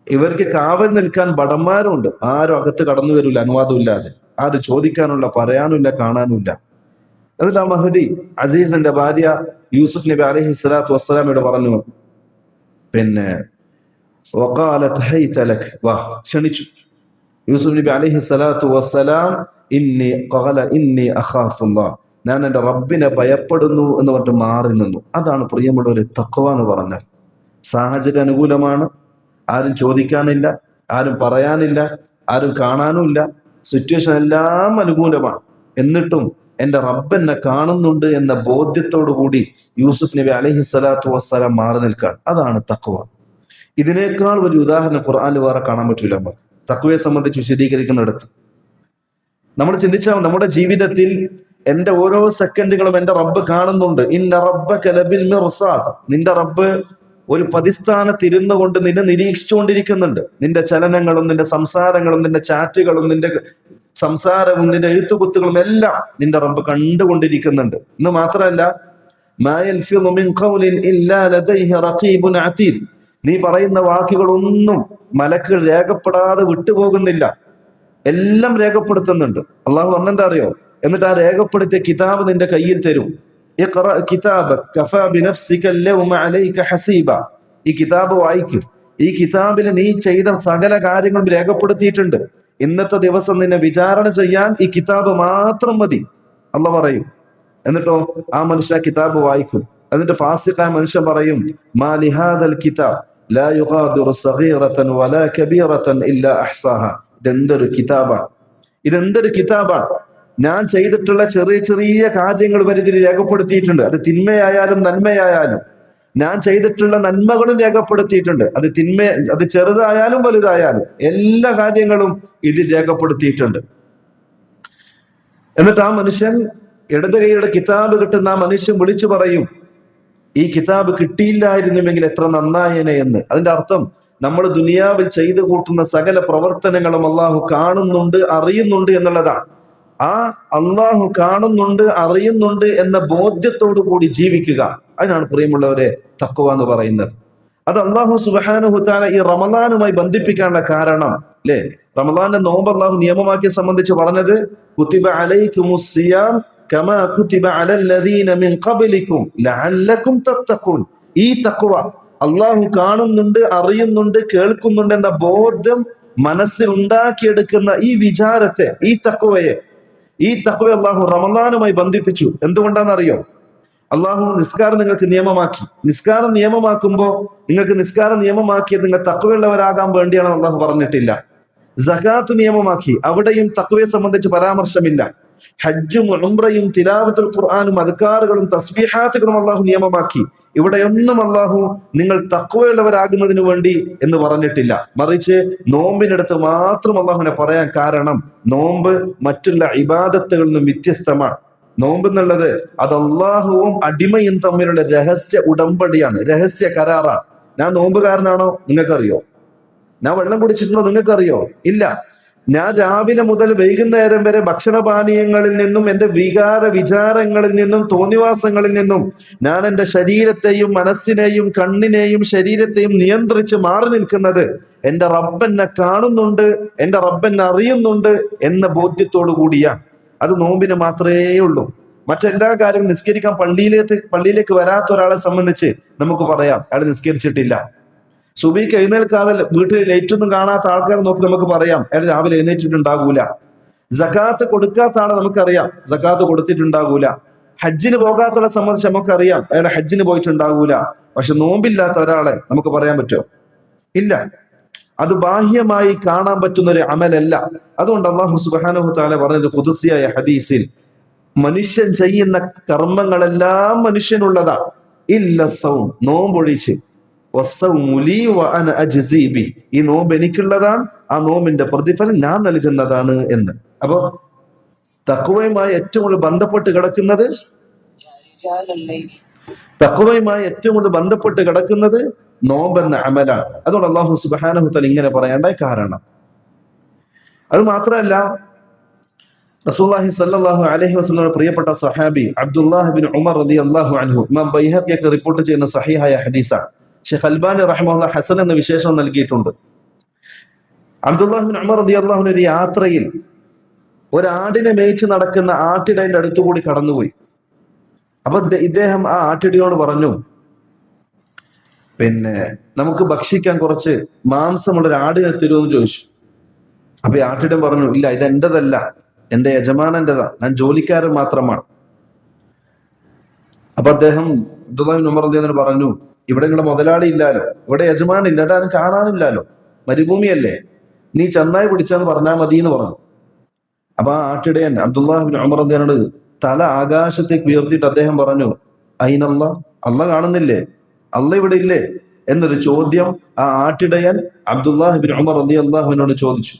ഇവർക്ക് കാവൽ നിൽക്കാൻ ഭടന്മാരുണ്ട്. ആരും അകത്ത് കടന്നു വരില്ല അനുവാദം ഇല്ലാതെ. ആരും ചോദിക്കാനുള്ള, പറയാനുമില്ല, കാണാനുമില്ല. എന്നിട്ട് ആ മഹദി അസീസിന്റെ ഭാര്യ യൂസുഫ് നബി അലൈഹിസ്സലാത്തു വസ്സലാമയോട് പറഞ്ഞു, പിന്നെ വാ, ക്ഷണിച്ചു. യൂസുഫ് നബി അലൈഹിസ്സലാത്തു വസ്സലാം ഇന്നി അഖാഫുല്ലാഹ്, ഞാൻ എൻ്റെ റബ്ബിനെ ഭയപ്പെടുന്നു എന്ന് പറഞ്ഞിട്ട് മാറി നിന്നു. അതാണ് പ്രിയമുള്ളവരെ തഖ്വ എന്ന് പറഞ്ഞാൽ. സാഹചര്യം അനുകൂലമാണ്, ആരും ചോദിക്കാനില്ല, ആരും പറയാനില്ല, ആരും കാണാനുമില്ല, സിറ്റുവേഷൻ എല്ലാം അനുകൂലമാണ്. എന്നിട്ടും എൻ്റെ റബ്ബ് എന്നെ കാണുന്നുണ്ട് എന്ന ബോധ്യത്തോടു കൂടി യൂസുഫ് നബി അലൈഹിസ്സലാത്തു വസ്സലാം മാറി നിൽക്കാൻ. അതാണ് തഖ്വ. ഇതിനേക്കാൾ ഒരു ഉദാഹരണം ഖുർആനിൽ വേറെ കാണാൻ പറ്റൂല. നമുക്ക് തഖ്വയെ സംബന്ധിച്ച് വിശദീകരിക്കുന്നിടത്ത് നമ്മൾ ചിന്തിച്ചാൽ നമ്മുടെ ജീവിതത്തിൽ എന്റെ ഓരോ സെക്കൻഡുകളും എന്റെ റബ്ബ് കാണുന്നുണ്ട്. ഇന്ന റബ്ബക ലബിൽ മിർസാദ്, നിന്റെ റബ്ബ് ഒരു പതിസ്ഥാനത്തിരുന്നു കൊണ്ട് നിന്നെ നിരീക്ഷിച്ചുകൊണ്ടിരിക്കുന്നുണ്ട്. നിന്റെ ചലനങ്ങളും നിന്റെ സംസാരങ്ങളും നിന്റെ ചാറ്റുകളും നിന്റെ സംസാരവും നിന്റെ എഴുത്തുകുത്തുകളും എല്ലാം നിന്റെ റബ്ബ് കണ്ടുകൊണ്ടിരിക്കുന്നുണ്ട്. എന്ന് മാത്രമല്ല, മാ യൽഫിളു മിൻ ഖൗലിൻ ഇല്ലാ ലദൈഹി റഖീബുൻ അതീദ്, നീ പറയുന്ന വാക്കുകളൊന്നും മലക്കുകൾ രേഖപ്പെടാതെ വിട്ടുപോകുന്നില്ല, എല്ലാം രേഖപ്പെടുത്തുന്നുണ്ട്. അള്ളാഹു പറഞ്ഞെന്താ അറിയോ? എന്നിട്ട് ആ രേഖപ്പെടുത്തിയ കിതാബ് നിന്റെ കയ്യിൽ തരും. ഇഖ്റ കിതാബക കഫാ ബിനഫ്സിക അൽയൗമ അലൈക ഹസീബ, ഈ കിതാബ് വായിക്കും. ഈ കിതാബിൽ നീ ചെയ്ത സകല കാര്യങ്ങളും രേഖപ്പെടുത്തിയിട്ടുണ്ട്. ഇന്നത്തെ ദിവസം നിന്നെ വിചാരണ ചെയ്യാൻ ഈ കിതാബ് മാത്രം മതി, അള്ളാഹ് പറയും. എന്നിട്ടോ ആ മനുഷ്യ കിതാബ് വായിക്കും. എന്നിട്ട് ഫാസിഖായ മനുഷ്യൻ പറയും, മാ ലിഹാദൽ കിതാബ് ലാ യുഗാദിറു സഗീറതൻ വലാ കബീറതൻ ഇല്ലാ അഹ്സാഹ. ഇതെന്തൊരു കിതാബാണ്, ഇതെന്തൊരു കിതാബാണ്. ഞാൻ ചെയ്തിട്ടുള്ള ചെറിയ ചെറിയ കാര്യങ്ങൾ വരെ ഇതിൽ രേഖപ്പെടുത്തിയിട്ടുണ്ട്. അത് തിന്മയായാലും നന്മയായാലും. ഞാൻ ചെയ്തിട്ടുള്ള നന്മകളും രേഖപ്പെടുത്തിയിട്ടുണ്ട്. അത് ചെറുതായാലും വലുതായാലും എല്ലാ കാര്യങ്ങളും ഇതിൽ രേഖപ്പെടുത്തിയിട്ടുണ്ട്. എന്നിട്ട് ആ മനുഷ്യൻ, ഇടത് കൈയുടെ കിതാബ് കിട്ടുന്ന ആ മനുഷ്യൻ വിളിച്ചു പറയും, ഈ കിതാബ് കിട്ടിയില്ലായിരുന്നുവെങ്കിൽ എത്ര നന്നായേനെ എന്ന്. അതിന്റെ അർത്ഥം നമ്മൾ ദുനിയാവിൽ ചെയ്തു കൂട്ടുന്ന സകല പ്രവർത്തനങ്ങളും അള്ളാഹു കാണുന്നുണ്ട്, അറിയുന്നുണ്ട് എന്നുള്ളതാണ്. ആ അള്ളാഹു കാണുന്നുണ്ട്, അറിയുന്നുണ്ട് എന്ന ബോധ്യത്തോടു കൂടി ജീവിക്കുക. അതിനാണ് പ്രിയമുള്ളവരെ തഖ്വ എന്ന് പറയുന്നത്. അത് അള്ളാഹു സുബ്ഹാനഹു തആല ഈ റമളാനുമായി ബന്ധിപ്പിക്കാനുള്ള കാരണം അല്ലേ? റമളാന്റെ നോമ്പ് അള്ളാഹു നിയമമാക്കിയ സംബന്ധിച്ച് പറഞ്ഞത്, കുതിബ അലൈക്കുമുസ് സിയാം കമാ കുതിബ അലൽ ലദീന മിൻ ഖബ്ലിക്കും ലഅല്ലക്കും തത്തഖൂൻ. ഈ തഖ്വ, അള്ളാഹു കാണുന്നുണ്ട്, അറിയുന്നുണ്ട്, കേൾക്കുന്നുണ്ട് എന്ന ബോധം മനസ്സിൽ ഉണ്ടാക്കിയെടുക്കുന്ന ഈ വിചാരത്തെ, ഈ തഖ്വയെ അള്ളാഹു റമളാനുമായി ബന്ധിപ്പിച്ചു. എന്തുകൊണ്ടാണെന്നറിയോ? അള്ളാഹു നിസ്കാരം നിങ്ങൾക്ക് നിയമമാക്കി. നിസ്കാരം നിയമമാക്കുമ്പോൾ നിങ്ങൾക്ക് നിസ്കാരം നിയമമാക്കിയത് നിങ്ങൾ തഖ്വയുള്ളവരാകാൻ വേണ്ടിയാണെന്ന് അള്ളാഹു പറഞ്ഞിട്ടില്ല. സകാത്ത് നിയമമാക്കി, അവിടെയും തഖ്വയെ സംബന്ധിച്ച് പരാമർശമില്ല. ഹജ്ജും ഉംറയും തിലാവത്തുൽ ഖുർആനും അദ്കാറുകളും തസ്ബീഹാത്തുകളും അള്ളാഹു നിയമമാക്കി. ഇവിടെയൊന്നും അള്ളാഹു നിങ്ങൾ തഖ്വയുള്ളവരാകുന്നതിന് വേണ്ടി എന്ന് പറഞ്ഞിട്ടില്ല. മറിച്ച് നോമ്പിനടുത്ത് മാത്രം അള്ളാഹുവിനെ പറയാൻ കാരണം നോമ്പ് മറ്റുള്ള ഇബാദത്തുകളിൽ നിന്നും വ്യത്യസ്തമാണ്. നോമ്പ് എന്നുള്ളത് അത് അള്ളാഹുവും അടിമയും തമ്മിലുള്ള രഹസ്യ ഉടമ്പടിയാണ്, രഹസ്യ കരാറാണ്. ഞാൻ നോമ്പുകാരനാണോ നിങ്ങൾക്കറിയോ? ഞാൻ വെള്ളം കുടിച്ചിട്ടുണ്ടോ നിങ്ങൾക്കറിയോ? ഇല്ല. ഞാൻ രാവിലെ മുതൽ വൈകുന്നേരം വരെ ഭക്ഷണപാനീയങ്ങളിൽ നിന്നും എന്റെ വിചാരങ്ങളിൽ നിന്നും തോന്നിവാസങ്ങളിൽ നിന്നും ഞാൻ എന്റെ ശരീരത്തെയും മനസ്സിനെയും കണ്ണിനെയും ശരീരത്തെയും നിയന്ത്രിച്ച് മാറി നിൽക്കുന്നത് എന്റെ റബ്ബെന്നെ കാണുന്നുണ്ട്, എന്റെ റബ്ബെന്നെ അറിയുന്നുണ്ട് എന്ന ബോധ്യത്തോടു കൂടിയാണ്. അത് നോമ്പിന് മാത്രമേ ഉള്ളൂ. മറ്റെല്ലാ കാര്യം നിസ്കരിക്കാൻ പള്ളിയിലേക്ക് വരാത്ത ഒരാളെ സംബന്ധിച്ച് നമുക്ക് പറയാം അയാൾ നിസ്കരിച്ചിട്ടില്ല. സുബഹിക്ക് എഴുന്നേൽക്കാതെ വീട്ടിൽ ലൈറ്റൊന്നും കാണാത്ത ആൾക്കാരെ നോക്കി നമുക്ക് പറയാം അയാൾ രാവിലെ എഴുന്നേറ്റിട്ടുണ്ടാകൂല. സകാത്ത് കൊടുക്കാത്ത ആളെ നമുക്കറിയാം സകാത്ത് കൊടുത്തിട്ടുണ്ടാകൂല. ഹജ്ജിന് പോകാത്തവരെ സംബന്ധിച്ച് നമുക്കറിയാം അയാൾ ഹജ്ജിന് പോയിട്ടുണ്ടാകൂല. പക്ഷെ നോമ്പില്ലാത്ത ഒരാളെ നമുക്ക് പറയാൻ പറ്റുമോ? ഇല്ല. അത് ബാഹ്യമായി കാണാൻ പറ്റുന്ന ഒരു അമലല്ല. അതുകൊണ്ട് അല്ലാഹു സുബ്ഹാനഹു തആല പറഞ്ഞത് ഖുദ്സിയായ ഹദീസിൽ, മനുഷ്യൻ ചെയ്യുന്ന കർമ്മങ്ങളെല്ലാം മനുഷ്യനുള്ളതാണ്, ഇല്ല സൗം, നോമ്പൊഴിച്ച്. ഈ നോമ്പ് എനിക്കുള്ളതാണ്, ആ നോമ്പിന്റെ പ്രതിഫലം ഞാൻ നൽകുന്നതാണ് എന്ന്. അപ്പൊ തഖ്വയുമായി ഏറ്റവും കൂടുതൽ ബന്ധപ്പെട്ട് കിടക്കുന്നത് നോമ്പെന്ന അമലാണ്. അതുകൊണ്ട് അല്ലാഹു സുബ്ഹാനഹു തആല ഇങ്ങനെ പറയേണ്ട കാരണം. അത് മാത്രമല്ല, റസൂലുള്ളാഹി സ്വല്ലല്ലാഹു അലൈഹി വസല്ലം പ്രിയപ്പെട്ട സഹാബി അബ്ദുല്ലാഹ് ഇബ്നു ഉമർ റളിയല്ലാഹു അൻഹു, ഇമാം ബൈഹഖി റിപ്പോർട്ട് ചെയ്യുന്ന സഹീഹായ ഹദീസാണ്. ഷെയ്ഖ് അൽബാനി റഹിമഹുല്ലാഹ് ഹസൻ എന്ന വിശേഷണം നൽകിയിട്ടുണ്ട്. അബ്ദുല്ലാഹ് ഇബ്നു ഉമർ റളിയല്ലാഹു അൻഹു ഒരു യാത്രയിൽ ഒരാടിനെ മേയിച്ച് നടക്കുന്ന ആട്ടിടയന്റെ അടുത്തുകൂടി കടന്നുപോയി. അപ്പൊ ഇദ്ദേഹം ആ ആട്ടിടയോട് പറഞ്ഞു, പിന്നെ നമുക്ക് ഭക്ഷിക്കാൻ കുറച്ച് മാംസമുള്ള ഒരു ആടിനെ തരുമെന്ന് ചോദിച്ചു. അപ്പൊ ഈ ആട്ടിടൻ പറഞ്ഞു, ഇല്ല, ഇത് എന്റേതല്ല, എന്റെ യജമാനന്റെതാ, ഞാൻ ജോലിക്കാരൻ മാത്രമാണ്. അപ്പൊ അദ്ദേഹം അബ്ദുല്ലാഹി ഇബ്നു ഉമർ റളിയല്ലാഹു അൻഹു പറഞ്ഞു, ഇവിടെ നിങ്ങളുടെ മുതലാളി ഇല്ലാലോ, ഇവിടെ യജമാൻ ഇല്ല, അത് കാണാനില്ലാലോ, മരുഭൂമിയല്ലേ, നീ ചെന്നായി പിടിച്ചെന്ന് പറഞ്ഞാൽ മതി എന്ന് പറഞ്ഞു. അപ്പൊ ആ ആട്ടിടയൻ അബ്ദുല്ലാഹി ഇബ്നു ഉമർ റളിയല്ലാഹു അൻഹു തല ആകാശത്തേക്ക് ഉയർത്തിയിട്ട് അദ്ദേഹം പറഞ്ഞു, അയിനല്ലാ, അല്ലാഹ് കാണുന്നില്ലേ, അല്ലാഹ് ഇവിടെ ഇല്ലേ എന്നൊരു ചോദ്യം ആ ആട്ടിടയൻ അബ്ദുല്ലാഹി ഇബ്നു ഉമർ റളിയല്ലാഹു അൻഹുവിനോട് ചോദിച്ചു.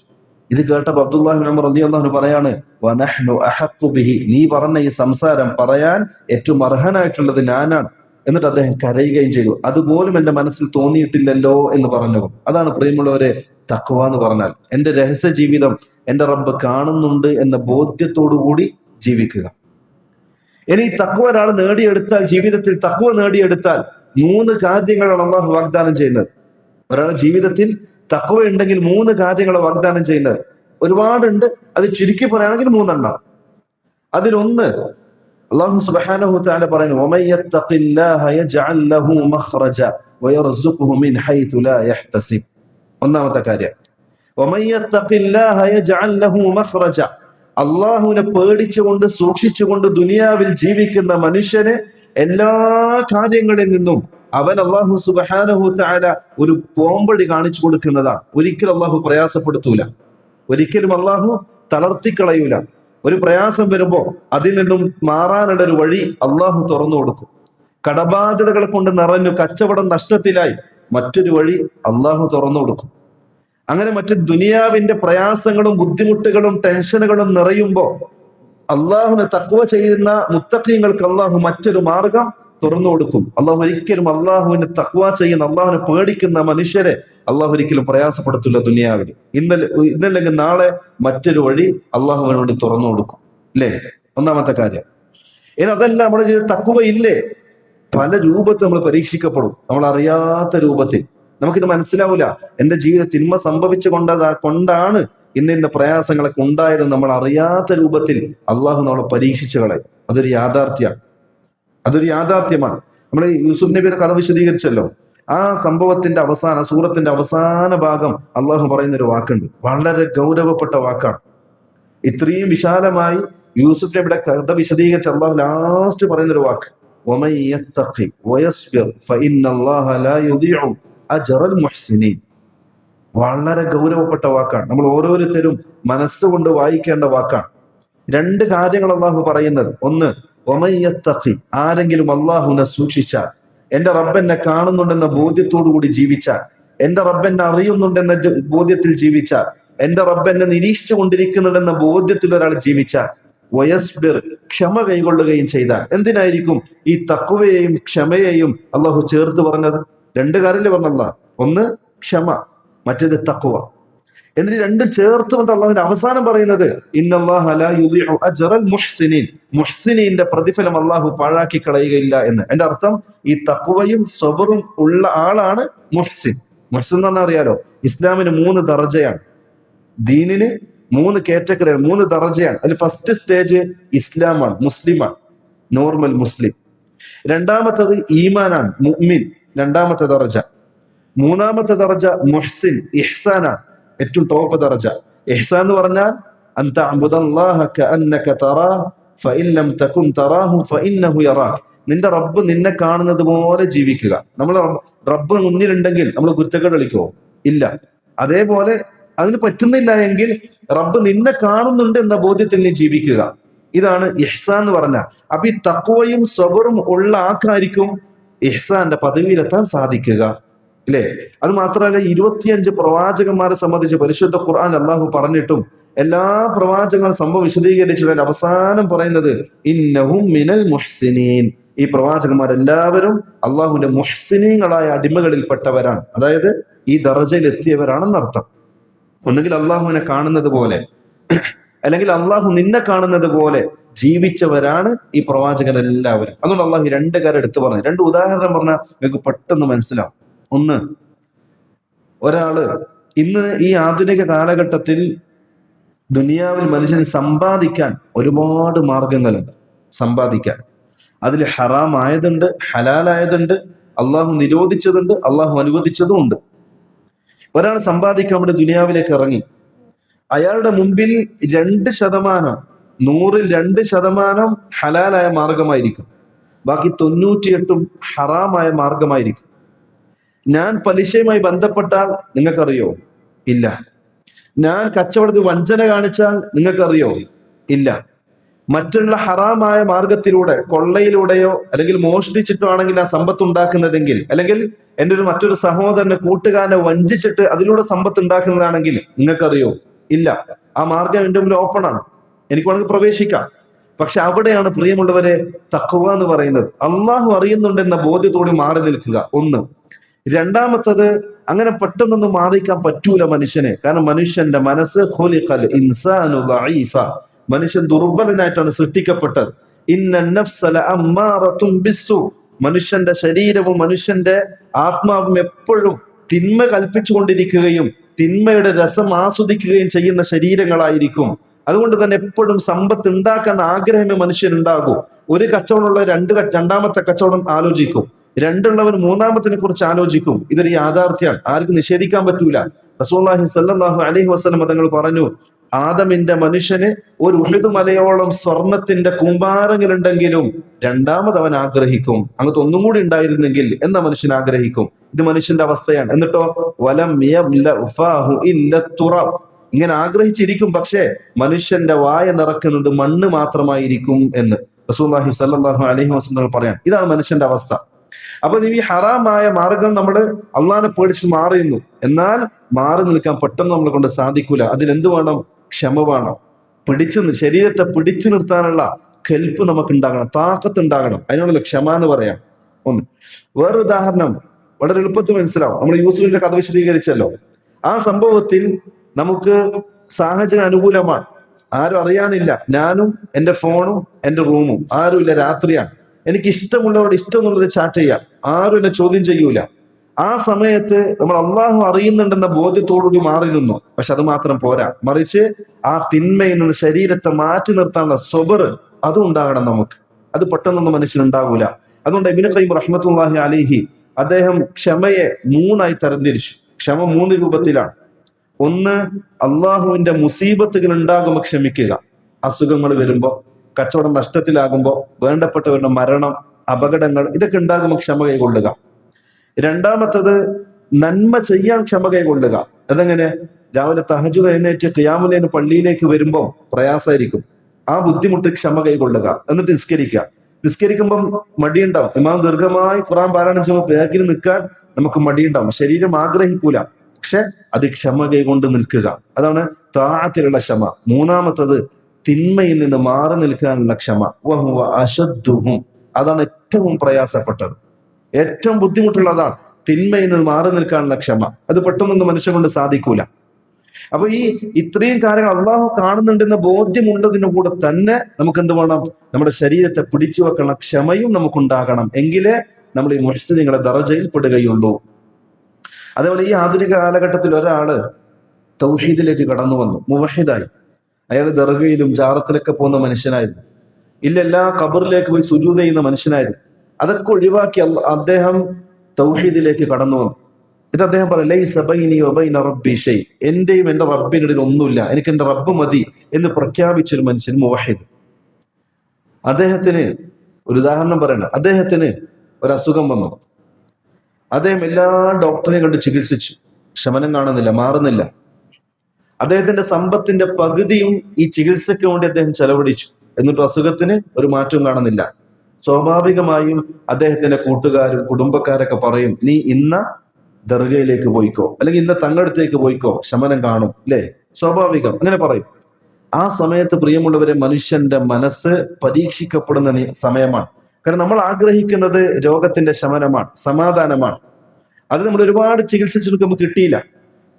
ഇത് കേട്ടപ്പോൾ അബ്ദുല്ലാഹി ഇബ്നു ഉമർ റളിയല്ലാഹു അൻഹു പറയാണ്, വനഹ്നു അഹഖു ബിഹി, നീ പറഞ്ഞ ഈ സംസാരം പറയാൻ ഏറ്റവും അർഹനായിട്ടുള്ളത് ഞാനാണ്. എന്നിട്ട് അദ്ദേഹം കരയുകയും ചെയ്തു. അതുപോലും എന്റെ മനസ്സിൽ തോന്നിയിട്ടില്ലല്ലോ എന്ന് പറഞ്ഞു. അതാണ് പ്രിയമുള്ളവരെ തഖ്വ എന്ന് പറഞ്ഞാൽ. എന്റെ രഹസ്യ ജീവിതം എന്റെ റബ്ബ് കാണുന്നുണ്ട് എന്ന ബോധ്യത്തോടു കൂടി ജീവിക്കുക. ഇനി തഖ്വ ഒരാൾ നേടിയെടുത്താൽ, ജീവിതത്തിൽ തഖ്വ നേടിയെടുത്താൽ 3 കാര്യങ്ങളാണ് അല്ലാഹു വാഗ്ദാനം ചെയ്യുന്നത്. ഒരാളുടെ ജീവിതത്തിൽ തഖ്വ ഉണ്ടെങ്കിൽ 3 കാര്യങ്ങൾ വാഗ്ദാനം ചെയ്യുന്നത് ഒരുപാടുണ്ട്. അത് ചുരുക്കി പറയുകയാണെങ്കിൽ 3 എണ്ണം. അതിലൊന്ന് അല്ലാഹു സുബ്ഹാനഹു തആല പറയുന്നു, വമൻ യത്തഖില്ലാഹ യജ്അൽ ലഹു മഖ്റജ വയർസുഖുഹു മിൻ ഹൈതു ലാ യഹ്തസിബ്. ഒന്നാമത്തെ കാര്യം, വമൻ യത്തഖില്ലാഹ യജ്അൽ ലഹു മഖ്റജ, അല്ലാഹുവിനെ പേടിച്ചുകൊണ്ട് സൂക്ഷിച്ചുകൊണ്ട് ദുനിയാവിൽ ജീവിക്കുന്ന മനുഷ്യന് എല്ലാ കാര്യങ്ങളിൽ നിന്നും അവൻ അല്ലാഹു സുബ്ഹാനഹു തആല ഒരു പോംവഴി കാണിച്ചു കൊടുക്കുന്നതാണ്. ഒരിക്കലും അല്ലാഹു പ്രയാസപ്പെടുത്തൂല, ഒരിക്കലും അല്ലാഹു തളർത്തിക്കളയൂല. ഒരു പ്രയാസം വരുമ്പോ അതിൽ നിന്നും മാറാനുള്ള ഒരു വഴി അല്ലാഹു തുറന്നു കൊടുക്കും. കടബാധ്യതകൾ കൊണ്ട് നിറഞ്ഞു കച്ചവടം നഷ്ടത്തിലായി, മറ്റൊരു വഴി അല്ലാഹു തുറന്നു കൊടുക്കും. അങ്ങനെ മറ്റു ദുനിയാവിന്റെ പ്രയാസങ്ങളും ബുദ്ധിമുട്ടുകളും ടെൻഷനുകളും നിറയുമ്പോ അള്ളാഹുവിനെ തഖ്വ ചെയ്യുന്ന മുത്തഖീങ്ങൾക്ക് അള്ളാഹു മറ്റൊരു മാർഗം തുറന്നു കൊടുക്കും. അള്ളാഹു ഒരിക്കലും അള്ളാഹുവിനെ തഖ്വ ചെയ്യുന്ന, അള്ളാഹുവിനെ പേടിക്കുന്ന മനുഷ്യരെ അള്ളാഹു ഒരിക്കലും പ്രയാസപ്പെടുത്തില്ല ദുനിയാവിൽ. ഇന്നല്ലെങ്കിൽ നാളെ മറ്റൊരു വഴി അള്ളാഹുവിന് വേണ്ടി തുറന്നു കൊടുക്കും. അല്ലേ? ഒന്നാമത്തെ കാര്യം. ഇനി അതല്ല, നമ്മുടെ ജീവിതത്തിൽ തഖ്വ ഇല്ലേ, പല രൂപത്തിൽ നമ്മൾ പരീക്ഷിക്കപ്പെടും, നമ്മൾ അറിയാത്ത രൂപത്തിൽ. നമുക്കിത് മനസ്സിലാവില്ല. എന്റെ ജീവിതത്തിൽ തിന്മ സംഭവിച്ചു കൊണ്ടാണ് ഇന്ന പ്രയാസങ്ങളൊക്കെ ഉണ്ടായത്. നമ്മൾ അറിയാത്ത രൂപത്തിൽ അള്ളാഹു നമ്മളെ പരീക്ഷിച്ചു കളയും. അതൊരു യാഥാർത്ഥ്യമാണ്. നമ്മൾ യൂസുഫ് നബിയുടെ കഥ വിശദീകരിച്ചല്ലോ. ആ സംഭവത്തിന്റെ സൂറത്തിന്റെ അവസാന ഭാഗം അള്ളാഹു പറയുന്ന ഒരു വാക്കുണ്ട്, വളരെ ഗൗരവപ്പെട്ട വാക്കാണ്. ഇത്രയും വിശാലമായി യൂസുഫ് നബിയുടെ കഥ വിശദീകരിച്ച് അള്ളാഹു ലാസ്റ്റ് പറയുന്ന ഒരു വാക്ക്, വമൻ യത്തഖി വയസ്ബിർ ഫഇന്നല്ലാഹ ലാ യുദീഉ അജ്റൽ മുഹ്സിനീൻ. വളരെ ഗൗരവപ്പെട്ട വാക്കാണ്, നമ്മൾ ഓരോരുത്തരും മനസ്സുകൊണ്ട് വായിക്കേണ്ട വാക്കാണ്. രണ്ട് കാര്യങ്ങൾ അള്ളാഹു പറയുന്നത്. ഒന്ന്, വമൻ യത്തഖി, ആരെങ്കിലും അള്ളാഹുവിനെ സൂക്ഷിച്ചാൽ, എന്റെ റബ്ബെന്നെ കാണുന്നുണ്ടെന്ന ബോധ്യത്തോടു കൂടി ജീവിച്ചാൽ, എന്റെ റബ്ബെന്നെ അറിയുന്നുണ്ടെന്ന ബോധ്യത്തിൽ ജീവിച്ചാൽ, എന്റെ റബ്ബെന്നെ നിരീക്ഷിച്ചു കൊണ്ടിരിക്കുന്നുണ്ടെന്ന ബോധ്യത്തിൽ ഒരാൾ ജീവിച്ചാൽ, വയസ്ബിർ, ക്ഷമ കൈകൊള്ളുകയും ചെയ്താൽ. എന്തിനായിരിക്കും ഈ തഖ്വയെയും ക്ഷമയെയും അള്ളാഹു ചേർത്ത് പറഞ്ഞത്? രണ്ട് കാര്യങ്ങൾ പറഞ്ഞല്ല, ഒന്ന് ക്ഷമ, മറ്റേത് തഖ്വ. എന്നിട്ട് രണ്ടും ചേർത്തുകൊണ്ട് അള്ളാഹുവിന്റെ അവസാനം പറയുന്നത് ഇന്നല്ലാഹ ലാ യുദീഉ അജ്റൽ മുഹ്സിനീൻ, മുഹ്സിനീന്റെ പ്രതിഫലം അള്ളാഹു പാഴാക്കി കളയുകയില്ല എന്ന്. എന്റെ അർത്ഥം, ഈ തഖ്വയും സബറും ഉള്ള ആളാണ് മുഹ്സിൻ. മുഹ്സിൻ എന്ന് പറഞ്ഞാൽ അറിയാലോ, ഇസ്ലാമിന് 3 ദർജയാണ്, ദീനിന് 3 കാറ്റഗറിയാണ്, 3 ദർജയാണ്. അതിൽ ഫസ്റ്റ് സ്റ്റേജ് ഇസ്ലാമാണ്, മുസ്ലിമാണ്, നോർമൽ മുസ്ലിം. രണ്ടാമത്തത് ഈമാനാണ്, മുഅ്മിൻ, രണ്ടാമത്തെ ദർജ. മൂന്നാമത്തെ ദർജ മുഹ്സിൻ, ഇഹ്സാനാണ്, ഏറ്റവും ടോപ്പ് ദർജ. ഇഹ്സാൻ എന്ന് പറഞ്ഞാൽ അൻ തഅബുദല്ലാഹ കഅന്നക തറാഹു ഫഇൻ ലം തകുൻ തറാഹു ഫഇന്നഹു യറാക്. നിന്റെ റബ്ബ് നിന്നെ കാണുന്നത് പോലെ ജീവിക്കുക. നമ്മൾ റബ്ബ് മുന്നിലുണ്ടെങ്കിൽ നമ്മൾ കുരുത്തക്കേട് കളിക്കുമോ? ഇല്ല. അതേപോലെ അതിന് പറ്റുന്നില്ല എങ്കിൽ റബ്ബ് നിന്നെ കാണുന്നുണ്ട് എന്ന ബോധ്യത്തിൽ നീ ജീവിക്കുക. ഇതാണ് ഇഹ്സാൻ എന്ന് പറഞ്ഞാൽ. അപ്പൊ ഈ തഖ്വയും സബറും ഉള്ള ആൾക്കാർക്കും ഇഹ്സാന്റെ പദവിയിലെത്താൻ സാധിക്കുക, അല്ലേ? അത് മാത്രമല്ല, 25 പ്രവാചകന്മാരെ സംബന്ധിച്ച് പരിശുദ്ധ ഖുർആൻ അല്ലാഹു പറഞ്ഞിട്ടും എല്ലാ പ്രവാചകങ്ങളും സംഭവം വിശദീകരിച്ചതിൽ അവസാനം പറയുന്നത് ഇന്നഹും മിനൽ മുഹ്സിനീൻ. ഈ പ്രവാചകന്മാരെല്ലാവരും അള്ളാഹുവിന്റെ മുഹ്സിനീങ്ങളായ അടിമകളിൽപ്പെട്ടവരാണ്. അതായത് ഈ ദർജയിൽ എത്തിയവരാണെന്നർത്ഥം. ഒന്നുകിൽ അള്ളാഹുവിനെ കാണുന്നത് പോലെ, അല്ലെങ്കിൽ അള്ളാഹു നിന്നെ കാണുന്നത് പോലെ ജീവിച്ചവരാണ് ഈ പ്രവാചകരെല്ലാവരും. അതുകൊണ്ട് അള്ളാഹു 2 കാര്യം എടുത്തു പറഞ്ഞു. 2 ഉദാഹരണം പറഞ്ഞാൽ നിങ്ങൾക്ക് പെട്ടെന്ന് മനസ്സിലാവും. ഒന്ന്, ഒരാള് ഇന്ന് ഈ ആധുനിക കാലഘട്ടത്തിൽ ദുനിയാവിൽ മനുഷ്യൻ സമ്പാദിക്കാൻ ഒരുപാട് മാർഗങ്ങളുണ്ട്. സമ്പാദിക്കാൻ അതിൽ ഹറാം ആയതുണ്ട്, ഹലാലായതുണ്ട്, അള്ളാഹു നിരോധിച്ചതുണ്ട്, അള്ളാഹു അനുവദിച്ചതും ഉണ്ട്. ഒരാൾ സമ്പാദിക്കാൻ വേണ്ടി ദുനിയാവിലേക്ക് ഇറങ്ങി. അയാളുടെ മുമ്പിൽ 2%, 100ൽ 2% ഹലാലായ മാർഗമായിരിക്കും, ബാക്കി 98 ഹറാമായ മാർഗമായിരിക്കും. ഞാൻ പലിശയുമായി ബന്ധപ്പെട്ടാൽ നിങ്ങൾക്കറിയോ? ഇല്ല. ഞാൻ കച്ചവടത്തിൽ വഞ്ചന കാണിച്ചാൽ നിങ്ങൾക്കറിയോ? ഇല്ല. മറ്റുള്ള ഹറാമായ മാർഗത്തിലൂടെ, കൊള്ളയിലൂടെയോ അല്ലെങ്കിൽ മോഷ്ടിച്ചിട്ടോ ആണെങ്കിൽ ആ സമ്പത്ത് ഉണ്ടാക്കുന്നതെങ്കിൽ, അല്ലെങ്കിൽ എൻ്റെ മറ്റൊരു സഹോദരനെ, കൂട്ടുകാരനെ വഞ്ചിച്ചിട്ട് അതിലൂടെ സമ്പത്ത് ഉണ്ടാക്കുന്നതാണെങ്കിൽ നിങ്ങൾക്കറിയോ? ഇല്ല. ആ മാർഗം എൻ്റെ മുമ്പിൽ ഓപ്പണാണ്, എനിക്ക് വേണമെങ്കിൽ പ്രവേശിക്കാം. പക്ഷെ അവിടെയാണ് പ്രിയമുള്ളവരെ തഖ്വ എന്ന് പറയുന്നത്. അള്ളാഹു അറിയുന്നുണ്ടെന്ന ബോധ്യത്തോടെ മാറി നിൽക്കുക, ഒന്ന്. രണ്ടാമത്തത്, അങ്ങനെ പെട്ടെന്നൊന്നും മാറിക്കാൻ പറ്റൂല മനുഷ്യനെ. കാരണം മനുഷ്യന്റെ മനസ്സ് ഖുലിഖൽ ഇൻസാനു ദഈഫ, മനുഷ്യൻ ദുർബലനായിട്ടാണ് സൃഷ്ടിക്കപ്പെട്ടത്. ഇന്നൻ നഫ്സ ലഅമ്മാറത്തുൻ ബിസ്സു, മനുഷ്യന്റെ ശരീരവും മനുഷ്യന്റെ ആത്മാവും എപ്പോഴും തിന്മ കൽപ്പിച്ചുകൊണ്ടിരിക്കുകയും തിന്മയുടെ രസം ആസ്വദിക്കുകയും ചെയ്യുന്ന ശരീരങ്ങളായിരിക്കും. അതുകൊണ്ട് തന്നെ എപ്പോഴും സമ്പത്ത് ഉണ്ടാക്കാൻ ആഗ്രഹമേ മനുഷ്യനുണ്ടാകൂ. ഒരു കച്ചവടമുള്ള രണ്ടാമത്തെ കച്ചവടം ആലോചിക്കും, രണ്ടുള്ളവൻ മൂന്നാമത്തിനെ കുറിച്ച് ആലോചിക്കും. ഇതൊരു യാഥാർത്ഥ്യമാണ്, ആർക്കും നിഷേധിക്കാൻ പറ്റൂല. റസൂലുള്ളാഹി സ്വല്ലല്ലാഹു അലൈഹി വസല്ലം തങ്ങൾ പറഞ്ഞു, ആദമിന്റെ മനുഷ്യന് ഒരു ഉഹദ് മലയോളം സ്വർണത്തിന്റെ കൂമ്പാരങ്ങളുണ്ടെങ്കിലും രണ്ടാമത് അവൻ ആഗ്രഹിക്കും അങ്ങനത്തെ ഒന്നും കൂടി ഉണ്ടായിരുന്നെങ്കിൽ എന്ന മനുഷ്യൻ ആഗ്രഹിക്കും. ഇത് മനുഷ്യന്റെ അവസ്ഥയാണ്. എന്നിട്ടോ വലം യംലഉ ഇല്ല തുറബ്, ഇങ്ങനെ ആഗ്രഹിച്ചിരിക്കും, പക്ഷേ മനുഷ്യന്റെ വായ നിറക്കുന്നത് മണ്ണ് മാത്രമായിരിക്കും എന്ന് റസൂലുള്ളാഹി സ്വല്ലല്ലാഹു അലൈഹി വസല്ലം പറയാൻ. ഇതാണ് മനുഷ്യന്റെ അവസ്ഥ. അപ്പൊ ഈ ഹറാമായ മാർഗം നമ്മൾ അള്ളാഹിനെ പേടിച്ച് മാറിയുന്നു. എന്നാൽ മാറി നിൽക്കാൻ പെട്ടെന്ന് നമ്മളെ കൊണ്ട് സാധിക്കൂല. അതിലെന്ത് വേണം? ക്ഷമ വേണം. ശരീരത്തെ പിടിച്ചു നിർത്താനുള്ള കെൽപ്പ് നമുക്ക് ഉണ്ടാകണം, താക്കത്ത് ഉണ്ടാകണം. അതിനുള്ള ക്ഷമ എന്ന് പറയാം. ഒന്ന്. വേറൊരു ഉദാഹരണം വളരെ എളുപ്പത്തിൽ മനസ്സിലാവും. നമ്മൾ യൂസുഫിന്റെ കഥ വിശദീകരിച്ചല്ലോ. ആ സംഭവത്തിൽ നമുക്ക് സാഹചര്യം അനുകൂലമാണ്, ആരും അറിയാനില്ല. ഞാനും എൻ്റെ ഫോണും എൻ്റെ റൂമും, ആരുമില്ല, രാത്രിയാണ്. എനിക്ക് ഇഷ്ടമുള്ളവരോട് ഇഷ്ടമുള്ളത് ചാറ്റ് ചെയ്യാം, ആരും എന്നെ ചോദ്യം ചെയ്യൂല. ആ സമയത്ത് നമ്മൾ അള്ളാഹു അറിയുന്നുണ്ടെന്ന ബോധ്യത്തോടുകൂടി മാറി നിന്നു. പക്ഷെ അത് മാത്രം പോരാ, മറിച്ച് ആ തിന്മയിൽ നിന്ന് ശരീരത്തെ മാറ്റി നിർത്താനുള്ള സ്വബർ അതും ഉണ്ടാകണം നമുക്ക്. അത് പെട്ടെന്നൊന്നും മനുഷ്യനുണ്ടാകൂല. അതുകൊണ്ട് ഇബ്നു ഖയ്യിം റഹ്മത്തുള്ളാഹി അലൈഹി അദ്ദേഹം ക്ഷമയെ 3ആയി തരംതിരിച്ചു. ക്ഷമ 3 രൂപത്തിലാണ്. ഒന്ന്, അള്ളാഹുവിന്റെ മുസീബത്തുകൾ ഉണ്ടാകുമ്പോൾ ക്ഷമിക്കുക. അസുഖങ്ങൾ വരുമ്പോ, കച്ചവടം നഷ്ടത്തിലാകുമ്പോ, വേണ്ടപ്പെട്ടവരുടെ മരണം, അപകടങ്ങൾ, ഇതൊക്കെ ഉണ്ടാകുമ്പോൾ ക്ഷമ കൈകൊള്ളുക. രണ്ടാമത്തത് നന്മ ചെയ്യാൻ ക്ഷമ കൈകൊള്ളുക. അതെങ്ങനെ? രാവിലെ തഹജ്ജുദ് എഴുന്നേറ്റ് ഖിയാമുൽ ലൈൽ പള്ളിയിലേക്ക് വരുമ്പോൾ പ്രയാസമായിരിക്കും. ആ ബുദ്ധിമുട്ട് ക്ഷമ കൈകൊള്ളുക. എന്നിട്ട് നിസ്കരിക്കുക. നിസ്കരിക്കുമ്പം മടിയുണ്ടാവും. ഇമാം ദീർഘമായി ഖുർആൻ പാരായണം ചെയ്യുമ്പോൾ ബാക്കിൽ നിൽക്കാൻ നമുക്ക് മടിയുണ്ടാവും, ശരീരം ആഗ്രഹിക്കൂല. പക്ഷെ അത് ക്ഷമ കൈകൊണ്ട് നിൽക്കുക, അതാണ് താഅത്തിലുള്ള ക്ഷമ. മൂന്നാമത്തത് തിന്മയിൽ നിന്ന് മാറി നിൽക്കാനുള്ള ക്ഷമ. വഹുവ അശദ്ദുഹും, അതാണ് ഏറ്റവും പ്രയാസപ്പെട്ടത്, ഏറ്റവും ബുദ്ധിമുട്ടുള്ളതാണ് തിന്മയിൽ നിന്ന് മാറി നിൽക്കാനുള്ള ക്ഷമ. അത് പെട്ടെന്നൊന്നും മനുഷ്യൻ കൊണ്ട് സാധിക്കൂല. അപ്പൊ ഇത്രയും കാര്യങ്ങൾ അള്ളാഹു കാണുന്നുണ്ടെന്ന ബോധ്യമുള്ളതിനു കൂടെ തന്നെ നമുക്ക് എന്ത് വേണം? നമ്മുടെ ശരീരത്തെ പിടിച്ചു വെക്കണം, ക്ഷമയും നമുക്കുണ്ടാകണം. എങ്കിലേ നമ്മൾ ഈ മുഹ്സിനുകളെ ദറജയിൽ പെടുകയുള്ളൂ. അതേപോലെ ഈ ആധുനിക കാലഘട്ടത്തിൽ ഒരാള് തൗഹീദിലേക്ക് കടന്നു വന്നു, മുവഹിദായി. അയാൾ ദർഗയിലും ജാറത്തിലൊക്കെ പോകുന്ന മനുഷ്യനായിരുന്നു. എല്ലാ ഖബറിലേക്ക് പോയി സുജൂദ് ചെയ്യുന്ന മനുഷ്യനായിരുന്നു. അതൊക്കെ ഒഴിവാക്കി അദ്ദേഹം തൗഹീദിലേക്ക് കടന്നു വന്നു. എന്നിട്ട് അദ്ദേഹം പറയും, ലൈസ ബൈനി വബൈന റബ്ബി ഷൈ, എന്റെയും എന്റെ റബ്ബിനിടയിൽ ഒന്നുമില്ല, എനിക്ക് എന്റെ റബ്ബ് മതി എന്ന് പ്രഖ്യാപിച്ചൊരു മനുഷ്യൻ മുവഹിദ്. അദ്ദേഹത്തിന് ഒരു ഉദാഹരണം പറയണം. അദ്ദേഹത്തിന് ഒരു അസുഖം വന്നു. അദ്ദേഹം എല്ലാ ഡോക്ടറെയും കണ്ട് ചികിത്സിച്ചു, ശമനം കാണുന്നില്ല, മാറുന്നില്ല. അദ്ദേഹത്തിന്റെ സമ്പത്തിന്റെ പകുതിയും ഈ ചികിത്സയ്ക്ക് വേണ്ടി അദ്ദേഹം ചെലവഴിച്ചു. എന്നിട്ട് അസുഖത്തിന് ഒരു മാറ്റവും കാണുന്നില്ല. സ്വാഭാവികമായും അദ്ദേഹത്തിന്റെ കൂട്ടുകാരും കുടുംബക്കാരൊക്കെ പറയും, നീ ഇന്ന ദർഗയിലേക്ക് പോയിക്കോ, അല്ലെങ്കിൽ ഇന്ന തങ്ങടുത്തേക്ക് പോയിക്കോ, ശമനം കാണും, അല്ലേ? സ്വാഭാവികം, അങ്ങനെ പറയും. ആ സമയത്ത് പ്രിയമുള്ളവരെ, മനുഷ്യന്റെ മനസ്സ് പരീക്ഷിക്കപ്പെടുന്ന സമയമാണ്. കാരണം നമ്മൾ ആഗ്രഹിക്കുന്നത് രോഗത്തിന്റെ ശമനമാണ്, സമാധാനമാണ്. അത് നമ്മൾ ഒരുപാട് ചികിത്സിച്ചിട്ട് നമുക്ക് കിട്ടിയില്ല.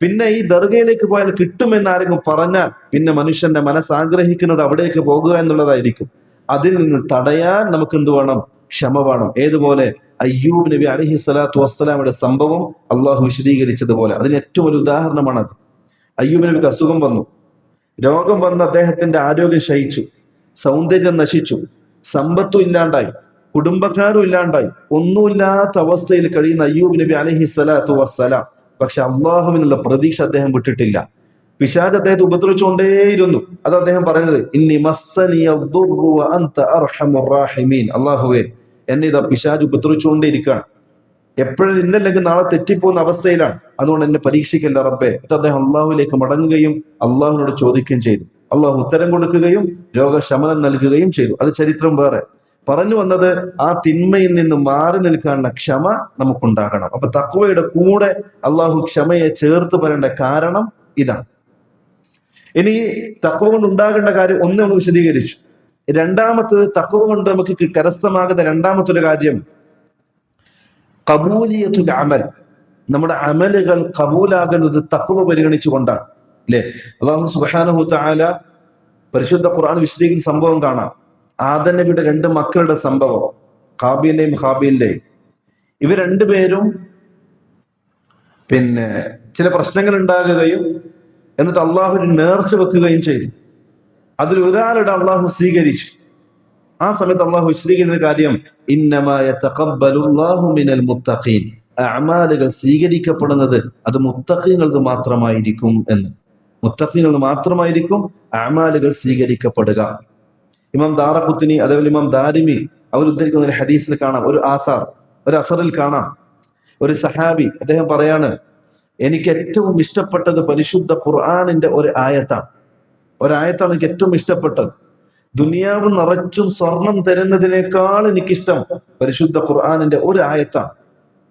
പിന്നെ ഈ ദർഗയിലേക്ക് പോയാൽ കിട്ടുമെന്ന് ആരെങ്കിലും പറഞ്ഞാൽ പിന്നെ മനുഷ്യന്റെ മനസ്സ് ആഗ്രഹിക്കുന്നത് അവിടേക്ക് പോകുക എന്നുള്ളതായിരിക്കും. അതിൽ നിന്ന് തടയാൻ നമുക്ക് എന്ത് വേണം? ക്ഷമ വേണം. ഏതുപോലെ അയ്യൂബ് നബി അലൈഹി സ്വലാത്തു വസ്സലാമിന്റെ സംഭവം അള്ളാഹു വിശദീകരിച്ചതുപോലെ അതിന് ഏറ്റവും ഒരു ഉദാഹരണമാണത്. അയ്യൂബ് നബിക്ക് അസുഖം വന്നു, രോഗം വന്ന് അദ്ദേഹത്തിന്റെ ആരോഗ്യം ക്ഷയിച്ചു, സൗന്ദര്യം നശിച്ചു, സമ്പത്തും ഇല്ലാണ്ടായി, കുടുംബക്കാരും ഇല്ലാണ്ടായി, ഒന്നുമില്ലാത്ത അവസ്ഥയിൽ കഴിയുന്ന അയ്യൂബ് നബി അലൈഹി സ്വലാത്തു വസ്സലാം, പക്ഷെ അള്ളാഹുവിനുള്ള പ്രതീക്ഷ അദ്ദേഹം വിട്ടിട്ടില്ല. പിശാച് അദ്ദേഹത്തെ ഉപദ്രവിച്ചുകൊണ്ടേയിരുന്നു. അത് അദ്ദേഹം പറയുന്നത്, ഇന്നി മസ്സനിയ ദുർറു വ അൻത അർഹമുർ റഹീമീൻ, അള്ളാഹുവേ എന്നെ ഇതാ പിശാച് ഉപദ്രവിച്ചുകൊണ്ടേയിരിക്കുകയാണ്, എപ്പോഴും ഇന്നല്ലെങ്കിൽ നാളെ തെറ്റിപ്പോകുന്ന അവസ്ഥയിലാണ്, അതുകൊണ്ട് എന്നെ പരീക്ഷിക്കല്ല റബ്ബേ. എന്നിട്ട് അദ്ദേഹം അള്ളാഹുവിലേക്ക് മടങ്ങുകയും അള്ളാഹുവിനോട് ചോദിക്കുകയും ചെയ്തു. അള്ളാഹു ഉത്തരം കൊടുക്കുകയും രോഗശമനം നൽകുകയും ചെയ്തു. അത് ചരിത്രം വേറെ. പറഞ്ഞു വന്നത്, ആ തിന്മയിൽ നിന്ന് മാറി നിൽക്കാനുള്ള ക്ഷമ നമുക്കുണ്ടാകണം. അപ്പൊ തഖ്വയുടെ കൂടെ അള്ളാഹു ക്ഷമയെ ചേർത്ത് പറയേണ്ട കാരണം ഇതാണ്. ഇനി തഖ്വ കൊണ്ട് ഉണ്ടാകേണ്ട കാര്യം ഒന്ന് നമ്മൾ വിശദീകരിച്ചു. രണ്ടാമത്തത്, തഖ്വ കൊണ്ട് നമുക്ക് കരസ്ഥമാകുന്ന രണ്ടാമത്തൊരു കാര്യം ഖബൂലിയത്തുൽ അമൽ. നമ്മുടെ അമലുകൾ ഖബൂലാകുന്നത് തഖ്വ പരിഗണിച്ചുകൊണ്ടാണ്, അല്ലെ? അല്ലാഹു സുബ്ഹാനഹു തആല പരിശുദ്ധ ഖുർആൻ വിശദീകരിക്കുന്ന സംഭവം കാണാം. ആദം നബിയുടെ 2 മക്കളുടെ സംഭവം, ഹാബീലിന്റെയും ഹാബീലിന്റെയും. ഇവർ രണ്ടുപേരും ചില പ്രശ്നങ്ങൾ ഉണ്ടാകുകയും എന്നിട്ട് അള്ളാഹു നേർച്ച വെക്കുകയും ചെയ്തു. അതിൽ ഒരാളുടെ അള്ളാഹു സ്വീകരിച്ചു. ആ സമയത്ത് അള്ളാഹു വിശദീകരിക്കുന്ന കാര്യം, ഇന്നമാ യതഖബ്ബലുല്ലാഹു മിനൽ മുത്തഖീൻ, അഅമാലുകൾ സ്വീകരിക്കപ്പെടുന്നത് അത് മുത്തഖീങ്ങൾക്ക് മാത്രമായിരിക്കും എന്ന്. മുത്തഖീങ്ങൾക്ക് മാത്രമായിരിക്കും അഅമാലുകൾ സ്വീകരിക്കപ്പെടുക. ഇമാം ദാറഖുത്നി, അതേപോലെ ഇമാം ദാരിമി അവർ ഉദ്ധരിക്കുന്ന ഒരു ഹദീസിൽ കാണാം, ഒരു അസറിൽ കാണാം, ഒരു സഹാബി അദ്ദേഹം പറയാണ്, എനിക്ക് ഏറ്റവും ഇഷ്ടപ്പെട്ടത് പരിശുദ്ധ ഖുർആനിന്റെ ഒരു ആയത്താണ് എനിക്ക് ഏറ്റവും ഇഷ്ടപ്പെട്ടത്. ദുനിയാവ് നിറച്ചും സ്വർണം തരുന്നതിനേക്കാൾ എനിക്കിഷ്ടം പരിശുദ്ധ ഖുർആനിന്റെ ഒരു ആയത്താണ്.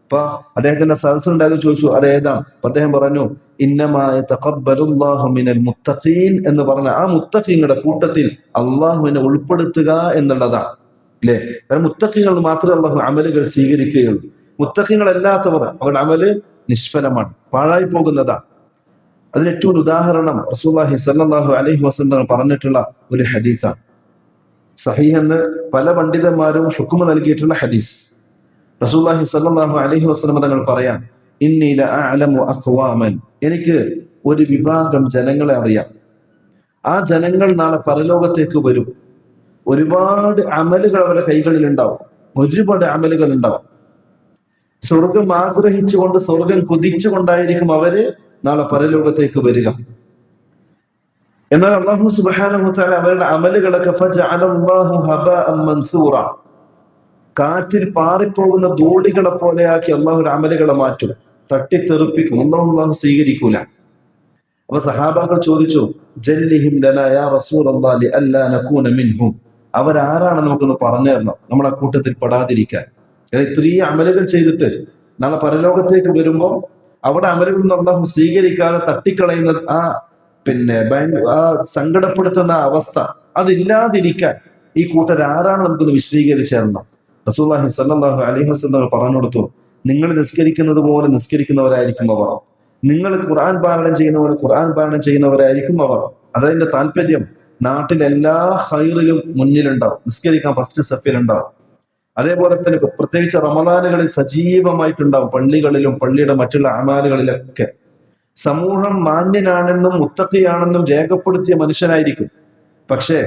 അപ്പൊ അദ്ദേഹത്തിന്റെ സദസ്സുണ്ടാകും, ചോദിച്ചു അതേതാണ്? അപ്പൊ അദ്ദേഹം പറഞ്ഞു, ഇന്നമാ യതഖബ്ബലുല്ലാഹു മിനൽ മുത്തഖീൻ എന്ന് പറഞ്ഞ ആ മുത്തഖീങ്ങളുടെ കൂട്ടത്തിൽ അള്ളാഹുവിനെ ഉൾപ്പെടുത്തുക എന്നുള്ളതാണ്, അല്ലെ? കാരണം മുത്തഖീങ്ങൾ മാത്രമേ അള്ളാഹു അമലുകൾ സ്വീകരിക്കുകയുള്ളൂ. മുത്തഖീങ്ങളല്ലാത്തവർ അവരുടെ അമല് നിഷ്ഫലമാണ്, പാഴായി പോകുന്നതാണ്. അതിന് ഏറ്റവും ഉദാഹരണം റസൂലുള്ളാഹി സ്വല്ലല്ലാഹു അലൈഹി വസല്ലം പറഞ്ഞിട്ടുള്ള ഒരു ഹദീസാണ്. സഹീഹ് എന്ന് പല പണ്ഡിതന്മാരും ഹുക്മ നൽകിയിട്ടുള്ള ഹദീസ്. റസൂലുള്ളാഹി സ്വല്ലല്ലാഹു അലൈഹി വസല്ലം തങ്ങൾ പറയാൻ, ഇന്നി ലഅഅലമു അഖ്വാമൻ, എനിക്ക് ഒരു വിഭാഗം ജനങ്ങളെ അറിയാം. ആ ജനങ്ങൾ നാളെ പരലോകത്തേക്ക് വരും. ഒരുപാട് അമലുകൾ അവരുടെ കൈകളിൽ ഉണ്ടാവും, ഒരുപാട് അമലുകൾ ഉണ്ടാവും. സ്വർഗം ആഗ്രഹിച്ചുകൊണ്ട്, സ്വർഗം കൊതിച്ചുകൊണ്ടായിരിക്കും അവര് നാളെ പരലോകത്തേക്ക് വരിക. എന്നാൽ അല്ലാഹു സുബ്ഹാനഹു വ തആല അവരുടെ അമലുകളൊക്കെ ഫജഅലല്ലാഹു ഹബാഅൻ മൻസൂറ, കാറ്റിൽ പാറിപ്പോകുന്ന ധൂളികളെ പോലെയാക്കി അള്ളാഹു അമലുകളെ മാറ്റും, തട്ടിത്തെറിപ്പിക്കും. അള്ളാഹു സ്വീകരിക്കൂല. അപ്പൊ സഹാബാക്കൾ ചോദിച്ചു, ജല്ലിഹിം ലനാ യാ റസൂലല്ലാഹി ലിഅല്ലാ നകൂന മിൻഹും, അവരാരാണ് നമുക്കൊന്ന് പറഞ്ഞു തരണം, നമ്മളെ കൂട്ടത്തിൽ പെടാതിരിക്കാൻ. ഇത്രയും അമലുകൾ ചെയ്തിട്ട് നാളെ പരലോകത്തേക്ക് വരുമ്പോൾ അവിടെ അമലുകൾ അള്ളാഹു സ്വീകരിക്കാതെ തട്ടിക്കളയുന്ന ആ സങ്കടപ്പെടുത്തുന്ന അവസ്ഥ അതില്ലാതിരിക്കാൻ ഈ കൂട്ടരാരാണ് നമുക്കൊന്ന് വിശദീകരിച്ചു തരണം. റസൂലുള്ളാഹി സ്വല്ലല്ലാഹു അലൈഹി വസല്ലം പറഞ്ഞു കൊടുത്തു, നിങ്ങൾ നിസ്കരിക്കുന്നത് പോലെ നിസ്കരിക്കുന്നവരായിരിക്കും അവർ, നിങ്ങൾ ഖുർആൻ പാരായണം ചെയ്യുന്ന പോലെ ഖുർആൻ പാരായണം ചെയ്യുന്നവരായിരിക്കും അവർ. അതതിന്റെ താല്പര്യം. നാട്ടിൽ എല്ലാ ഹൈറിലും മുന്നിലുണ്ടാവും, നിസ്കരിക്കാൻ ഫസ്റ്റ് സഫിലുണ്ടാവും. അതേപോലെ തന്നെ പ്രത്യേകിച്ച് റമദാനുകളിൽ സജീവമായിട്ടുണ്ടാവും, പള്ളികളിലും പള്ളിയുടെ മറ്റുള്ള അമാലുകളിലൊക്കെ. സമൂഹം മാന്യനാണെന്നും മുത്തഖിയാണെന്നും രേഖപ്പെടുത്തിയ മനുഷ്യനായിരിക്കും. പക്ഷേ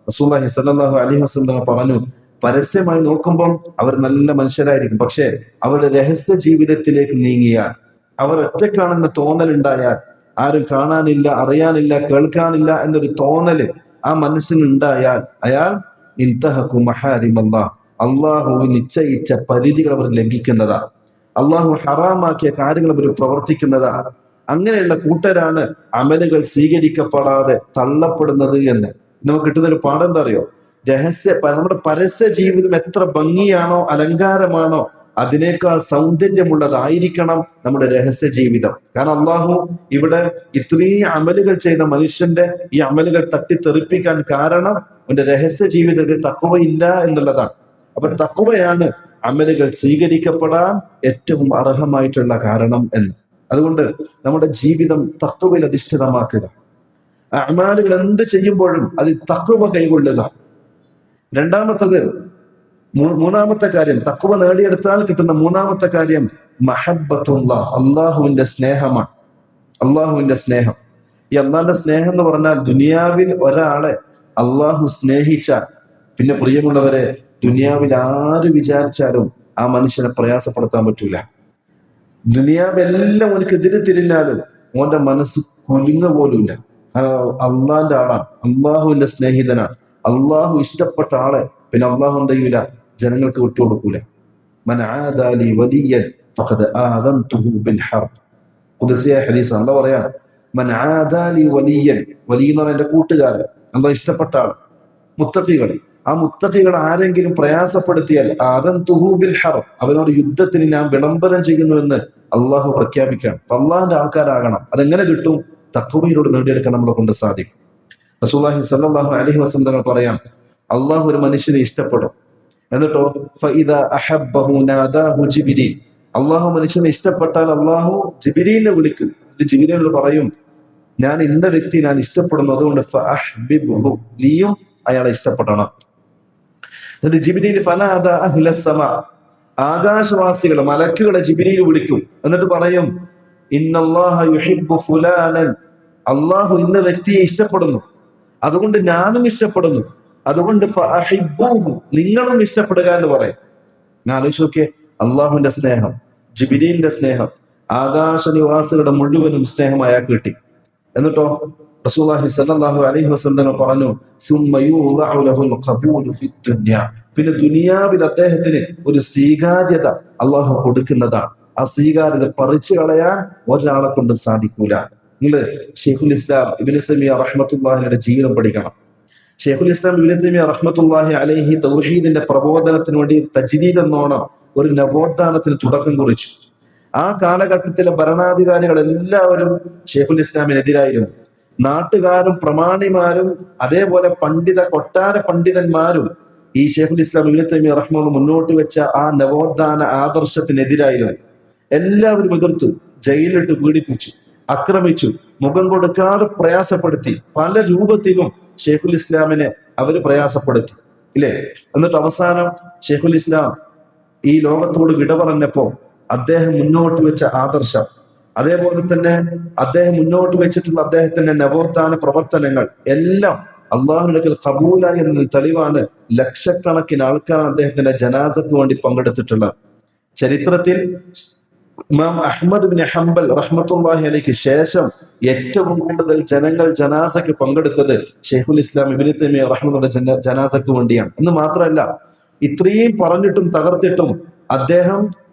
റസൂലുള്ളാഹി സ്വല്ലല്ലാഹു അലൈഹി വസല്ലം പറഞ്ഞു, പരസ്യമായി നോക്കുമ്പോൾ അവർ നല്ല മനുഷ്യരായിരിക്കും. പക്ഷേ അവരുടെ രഹസ്യ ജീവിതത്തിലേക്ക് നീങ്ങിയാൽ, അവർ ഒറ്റക്കാണെന്ന തോന്നലുണ്ടായാൽ, ആരും കാണാനില്ല, അറിയാനില്ല, കേൾക്കാനില്ല എന്നൊരു തോന്നല് ആ മനസ്സിനുണ്ടായാൽ, അയാൾ ഇൻതഹഖു മഹാരിമല്ലാഹ്, അള്ളാഹു നിശ്ചയിച്ച പരിധികൾ അവർ ലംഘിക്കുന്നതാണ്, അള്ളാഹു ഹറാമാക്കിയ കാര്യങ്ങൾ അവർ പ്രവർത്തിക്കുന്നതാണ്. അങ്ങനെയുള്ള കൂട്ടരാണ് അമലുകൾ സ്വീകരിക്കപ്പെടാതെ തള്ളപ്പെടുന്നത് എന്ന്. നമുക്ക് കിട്ടുന്നൊരു പാഠം എന്താ അറിയോ? നമ്മുടെ പരസ്യ ജീവിതം എത്ര ഭംഗിയാണോ അലങ്കാരമാണോ അതിനേക്കാൾ സൗന്ദര്യമുള്ളതായിരിക്കണം നമ്മുടെ രഹസ്യ ജീവിതം. കാരണം അള്ളാഹു ഇവിടെ ഇത്രയും അമലുകൾ ചെയ്ത മനുഷ്യന്റെ ഈ അമലുകൾ തട്ടിത്തെറിപ്പിക്കാൻ കാരണം അവന്റെ രഹസ്യ ജീവിതത്തിൽ തഖ്വയില്ല എന്നുള്ളതാണ്. അപ്പൊ തഖ്വയാണ് അമലുകൾ സ്വീകരിക്കപ്പെടാൻ ഏറ്റവും അർഹമായിട്ടുള്ള കാരണം എന്ന്. അതുകൊണ്ട് നമ്മുടെ ജീവിതം തഖ്വയിൽ അധിഷ്ഠിതമാക്കുക. അമാലുകൾ എന്ത് ചെയ്യുമ്പോഴും അതിൽ തഖ്വ കൈകൊള്ളുക. മൂന്നാമത്തെ കാര്യം, തഖ്വ നേടിയെടുത്താൽ കിട്ടുന്ന മൂന്നാമത്തെ കാര്യം മഹബ്ബത്തുല്ലാഹ്, അള്ളാഹുവിന്റെ സ്നേഹമാണ്. അള്ളാഹുവിന്റെ സ്നേഹം. ഈ അള്ളാഹിന്റെ സ്നേഹം എന്ന് പറഞ്ഞാൽ, ദുനിയാവിൽ ഒരാളെ അള്ളാഹു സ്നേഹിച്ചാൽ പിന്നെ പ്രിയമുള്ളവരെ, ദുനിയാവിൽ ആര് വിചാരിച്ചാലും ആ മനുഷ്യനെ പ്രയാസപ്പെടുത്താൻ പറ്റൂല. ദുനിയാവെല്ലാം ഓനക്കെതിരെ തിരിഞ്ഞാലും ഓന്റെ മനസ്സ് കുലുങ്ങ പോലുമില്ല. അള്ളാന്റെ ആളാണ്, അള്ളാഹുവിന്റെ സ്നേഹിതനാണ്, അള്ളാഹു ഇഷ്ടപ്പെട്ട ആളെ പിന്നെ അള്ളാഹു എന്ത് ചെയ്യൂല, ജനങ്ങൾക്ക് വിട്ടുകൊടുക്കൂല. മൻ ആദാലി വലിയൻ ഫഖദ് ആദൻതുഹു ബിൽ ഹർബ്. ഖുദ്സിയായ ഹദീസ്. എന്താ പറയാ? മൻ ആദാലി വലിയൻ, വലിയ എന്ന് പറഞ്ഞാൽ എന്റെ കൂട്ടുകാരൻ, അള്ളാഹു ഇഷ്ടപ്പെട്ട ആൾ. മുത്തഖികൾ, ആ മുത്തഖികൾ ആരെങ്കിലും പ്രയാസപ്പെടുത്തിയാൽ ആദൻതുഹു ബിൽ ഹർബ്, അവനോട് യുദ്ധത്തിന് ഞാൻ വിളംബരം ചെയ്യുന്നുവെന്ന് അള്ളാഹു പ്രഖ്യാപിക്കുകയാണ്. അപ്പൊ അള്ളാഹിന്റെ ആൾക്കാരാകണം. അതെങ്ങനെ കിട്ടും? തഖ്വയിലൂടെ നേടിയെടുക്കാൻ നമ്മളെ കൊണ്ട് സാധിക്കും. റസൂലുള്ളാഹി സ്വല്ലല്ലാഹു അലൈഹി വസല്ലം തങ്ങൾ പറയാം, അള്ളാഹു ഒരു മനുഷ്യനെ ഇഷ്ടപ്പെടും, എന്നിട്ടോ ഫഇദാ അഹബ്ബഹു നാദാഹു ജിബ്രീൽ, അള്ളാഹു മനുഷ്യനെ ഇഷ്ടപ്പെട്ടാൽ അള്ളാഹു ജിബ്രീലിനെ വിളിക്കും. ജിബ്രീലിനോട് പറയും, ഞാൻ ഇന്ന വ്യക്തി ഞാൻ ഇഷ്ടപ്പെടുന്നു, അതുകൊണ്ട് ഫഅഹ്ബിബ്ഹു, നീയും അയാളെ ഇഷ്ടപ്പെടണം. എന്നിട്ട് ജിബ്രീൽ ഫനാദാ അഹ്ലസ് സമാ, ആകാശവാസികളെ മലക്കുകളെ ജിബ്രീൽ വിളിക്കും. എന്നിട്ട് പറയും, ഇന്നല്ലാഹ യുഹിബ്ബു ഫുലാനൻ, അള്ളാഹു ഇന്ന വ്യക്തിയെ ഇഷ്ടപ്പെടുന്നു, അതുകൊണ്ട് ഞാനും ഇഷ്ടപ്പെടുന്നു, അതുകൊണ്ട് ഫഅഹിബ്ബൂഹു, നിങ്ങളും ഇഷ്ടപ്പെടുക എന്ന് പറയും. ഞാൻ ആലോചിച്ച് നോക്കിയേ, അള്ളാഹുവിന്റെ സ്നേഹം, ജിബ്രീലിന്റെ സ്നേഹം, ആകാശനിവാസികളുടെ മുഴുവനും സ്നേഹം അയാൾക്ക് കിട്ടി. എന്നിട്ടോ റസൂലുള്ളാഹി സ്വല്ലല്ലാഹു അലൈഹി വസല്ലം പറഞ്ഞു, സുമ്മ യൂദഉ ലഹുൽ ഖബൂലു ഫിദ് ദുനിയ, പിന്നെ ദുനിയാവിൽ അദ്ദേഹത്തിന് ഒരു സ്വീകാര്യത അള്ളാഹു കൊടുക്കുന്നതാണ്. ആ സ്വീകാര്യത പറിച്ചു കളയാൻ ഒരാളെ കൊണ്ടും സാധിക്കൂല. നിങ്ങൾ ഷെയ്ഖുൽ ഇസ്ലാം ഇബ്നു തൈമിയ്യ റഹ്മത്തുള്ളാഹിയുടെ ജീവിതം പഠിക്കണം. ഷെയ്ഖുൽ ഇസ്ലാം ഇബ്നു തൈമിയ്യ റഹ്മത്തുള്ളാഹി അലൈഹി തൗഹീദിന്റെ പ്രബോധനത്തിന് വേണ്ടി തജ്ദീദ് എന്നോണം ഒരു നവോത്ഥാനത്തിന് തുടക്കം കുറിച്ചു. ആ കാലഘട്ടത്തിലെ ഭരണാധികാരികൾ എല്ലാവരും ഷെയ്ഖുൽ ഇസ്ലാമിനെതിരായിരുന്നു. നാട്ടുകാരും പ്രമാണിമാരും അതേപോലെ കൊട്ടാര പണ്ഡിതന്മാരും ഈ ഷെയ്ഖുൽ ഇസ്ലാം ഇബ്നു തൈമിയ്യ റഹ്മത്തുള്ളാഹി മുന്നോട്ട് വെച്ച ആ നവോത്ഥാന ആദർശത്തിനെതിരായിരുന്നു. എല്ലാവരും എതിർത്തു, ജയിലിട്ട് പീഡിപ്പിച്ചു, ആക്രമിച്ചു, മുഖം കൊടുക്കാതെ പ്രയാസപ്പെടുത്തി, പല രൂപത്തിലും ഷെയ്ഖുൽ ഇസ്ലാമിനെ അവര് പ്രയാസപ്പെടുത്തി, ഇല്ലേ? എന്നിട്ട് അവസാനം ഷെയ്ഖുൽ ഇസ്ലാം ഈ ലോകത്തോട് വിട പറഞ്ഞപ്പോ അദ്ദേഹം മുന്നോട്ട് വെച്ച ആദർശം, അതേപോലെ തന്നെ അദ്ദേഹം മുന്നോട്ട് വെച്ചിട്ടുള്ള അദ്ദേഹത്തിന്റെ നവോത്ഥാന പ്രവർത്തനങ്ങൾ എല്ലാം അള്ളാഹുവിന്റെ ഖബൂലായി എന്നത് തെളിവാണ്. ലക്ഷക്കണക്കിന് ആൾക്കാരാണ് അദ്ദേഹത്തിന്റെ ജനാസക്ക് വേണ്ടി പങ്കെടുത്തിട്ടുള്ളത്. ചരിത്രത്തിൽ ഇമാം അഹ്മദ് ബിൻ ഹംബൽ റഹ്മത്തുള്ളാഹി അലൈഹിക്ക് ശേഷം ഏറ്റവും കൂടുതൽ ജനങ്ങൾ ജനാസക്ക് പങ്കെടുത്തത് ഷെയ്ഖുൽ ഇസ്ലാം ഇബ്നു തൈമിയ്യ റഹ്മത്തുള്ളാഹി ജനാസക്ക് വേണ്ടിയാണ്. എന്ന് മാത്രമല്ല, ഇത്രയും പറഞ്ഞിട്ടും തകർത്തിട്ടും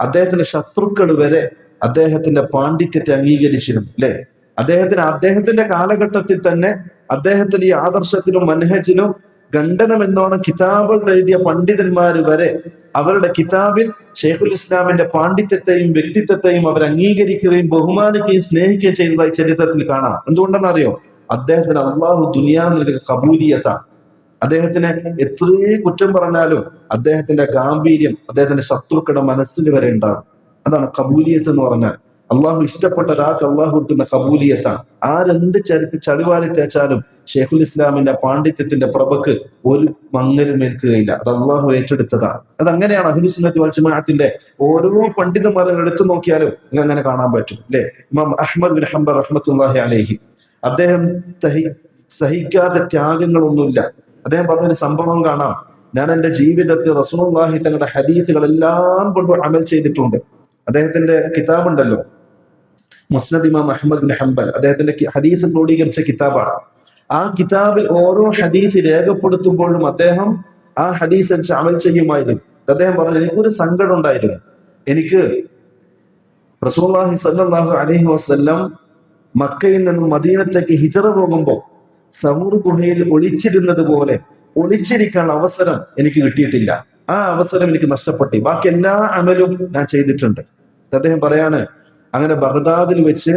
അദ്ദേഹത്തിന്റെ ശത്രുക്കൾ വരെ അദ്ദേഹത്തിന്റെ പാണ്ഡിത്യത്തെ അംഗീകരിച്ചിരുന്നു. അല്ലെ, അദ്ദേഹത്തിന്റെ കാലഘട്ടത്തിൽ തന്നെ അദ്ദേഹത്തിന്റെ ഈ ആദർശത്തിലും മനഹജിലും ഖണ്ഡനം എന്നോണം കിതാബുകൾ എഴുതിയ പണ്ഡിതന്മാര് വരെ അവരുടെ കിതാബിൽ ഷെയ്ഖുൽ ഇസ്ലാമിന്റെ പാണ്ഡിത്യത്തെയും വ്യക്തിത്വത്തെയും അവർ അംഗീകരിക്കുകയും ബഹുമാനിക്കുകയും സ്നേഹിക്കുകയും ചെയ്തതായി ചരിത്രത്തിൽ കാണാം. എന്തുകൊണ്ടെന്ന് അറിയോ? അദ്ദേഹത്തിന് അള്ളാഹു ദുനിയാവിൽ കബൂലിയത്താണ്. അദ്ദേഹത്തിനെ എത്രയേ കുറ്റം പറഞ്ഞാലും അദ്ദേഹത്തിന്റെ ഗാംഭീര്യം അദ്ദേഹത്തിന്റെ ശത്രുക്കളുടെ മനസ്സിൽ വരെ ഉണ്ടാകും. അതാണ് കബൂലിയത്ത് എന്ന് പറഞ്ഞാൽ. അള്ളാഹു ഇഷ്ടപ്പെട്ട ഒരാൾക്ക് അള്ളാഹു കിട്ടുന്ന കബൂലിയത്താണ്. ആരെന്ത് ചളിവാരി തേച്ചാലും ഷെയ്ഖുൽ ഇസ്ലാമിന്റെ പാണ്ഡിത്യത്തിന്റെ പ്രഭക്ക് ഒരു മങ്ങലും ഏൽക്കുകയില്ല. അത് അള്ളാഹു ഏറ്റെടുത്തതാണ്. അതങ്ങനെയാണ് അഹ്ലുസ് സുന്നത്തി വൽ ജമാഅത്തിന്റെ ഓരോ പണ്ഡിതന്മാരും എടുത്തു നോക്കിയാലും അങ്ങനെ കാണാൻ പറ്റും. അല്ലെ, ഇമാം അഹ്മദ് ബിൻ ഹംബൽ റഹ്മത്തുള്ളാഹി അലൈഹി, അദ്ദേഹം സഹിക്കാത്ത ത്യാഗങ്ങളൊന്നുമില്ല. അദ്ദേഹം പറഞ്ഞൊരു സംഭവം കാണാം. ഞാൻ എന്റെ ജീവിതത്തിൽ റസൂലുള്ളാഹി തങ്ങളുടെ ഹദീസുകളെല്ലാം കൊണ്ട് അമൽ ചെയ്തിട്ടുണ്ട്. അദ്ദേഹത്തിന്റെ കിതാബുണ്ടല്ലോ, മുസ്നദ് ഇമാം അഹ്മദ് ബിൻ ഹംബൽ, അദ്ദേഹത്തിന്റെ ഹദീസ് ക്രോഡീകരിച്ച കിതാബാണ്. ആ കിതാബിൽ ഓരോ ഹദീസ് രേഖപ്പെടുത്തുമ്പോഴും അദ്ദേഹം ആ ഹദീസ് അനുസരിച്ച് അമൽ ചെയ്യുമായിരുന്നു. അദ്ദേഹം പറഞ്ഞു, എനിക്കൊരു സങ്കടം ഉണ്ടായിരുന്നു. എനിക്ക് റസൂലുള്ളാഹി സ്വല്ലല്ലാഹു അലൈഹി വസല്ലം മക്കയിൽ നിന്നും മദീനത്തേക്ക് ഹിജറ പോകുമ്പോൾ സൗർ ഗുഹയിൽ ഒളിച്ചിരുന്നത് പോലെ ഒളിച്ചിരിക്കാൻ അവസരം എനിക്ക് കിട്ടിയിട്ടില്ല. ആ അവസരം എനിക്ക് നഷ്ടപ്പെട്ടു. ബാക്കി എല്ലാ അമലും ഞാൻ ചെയ്തിട്ടുണ്ട്. അദ്ദേഹം പറയാണ്, അങ്ങനെ ബഗ്ദാദിൽ വെച്ച്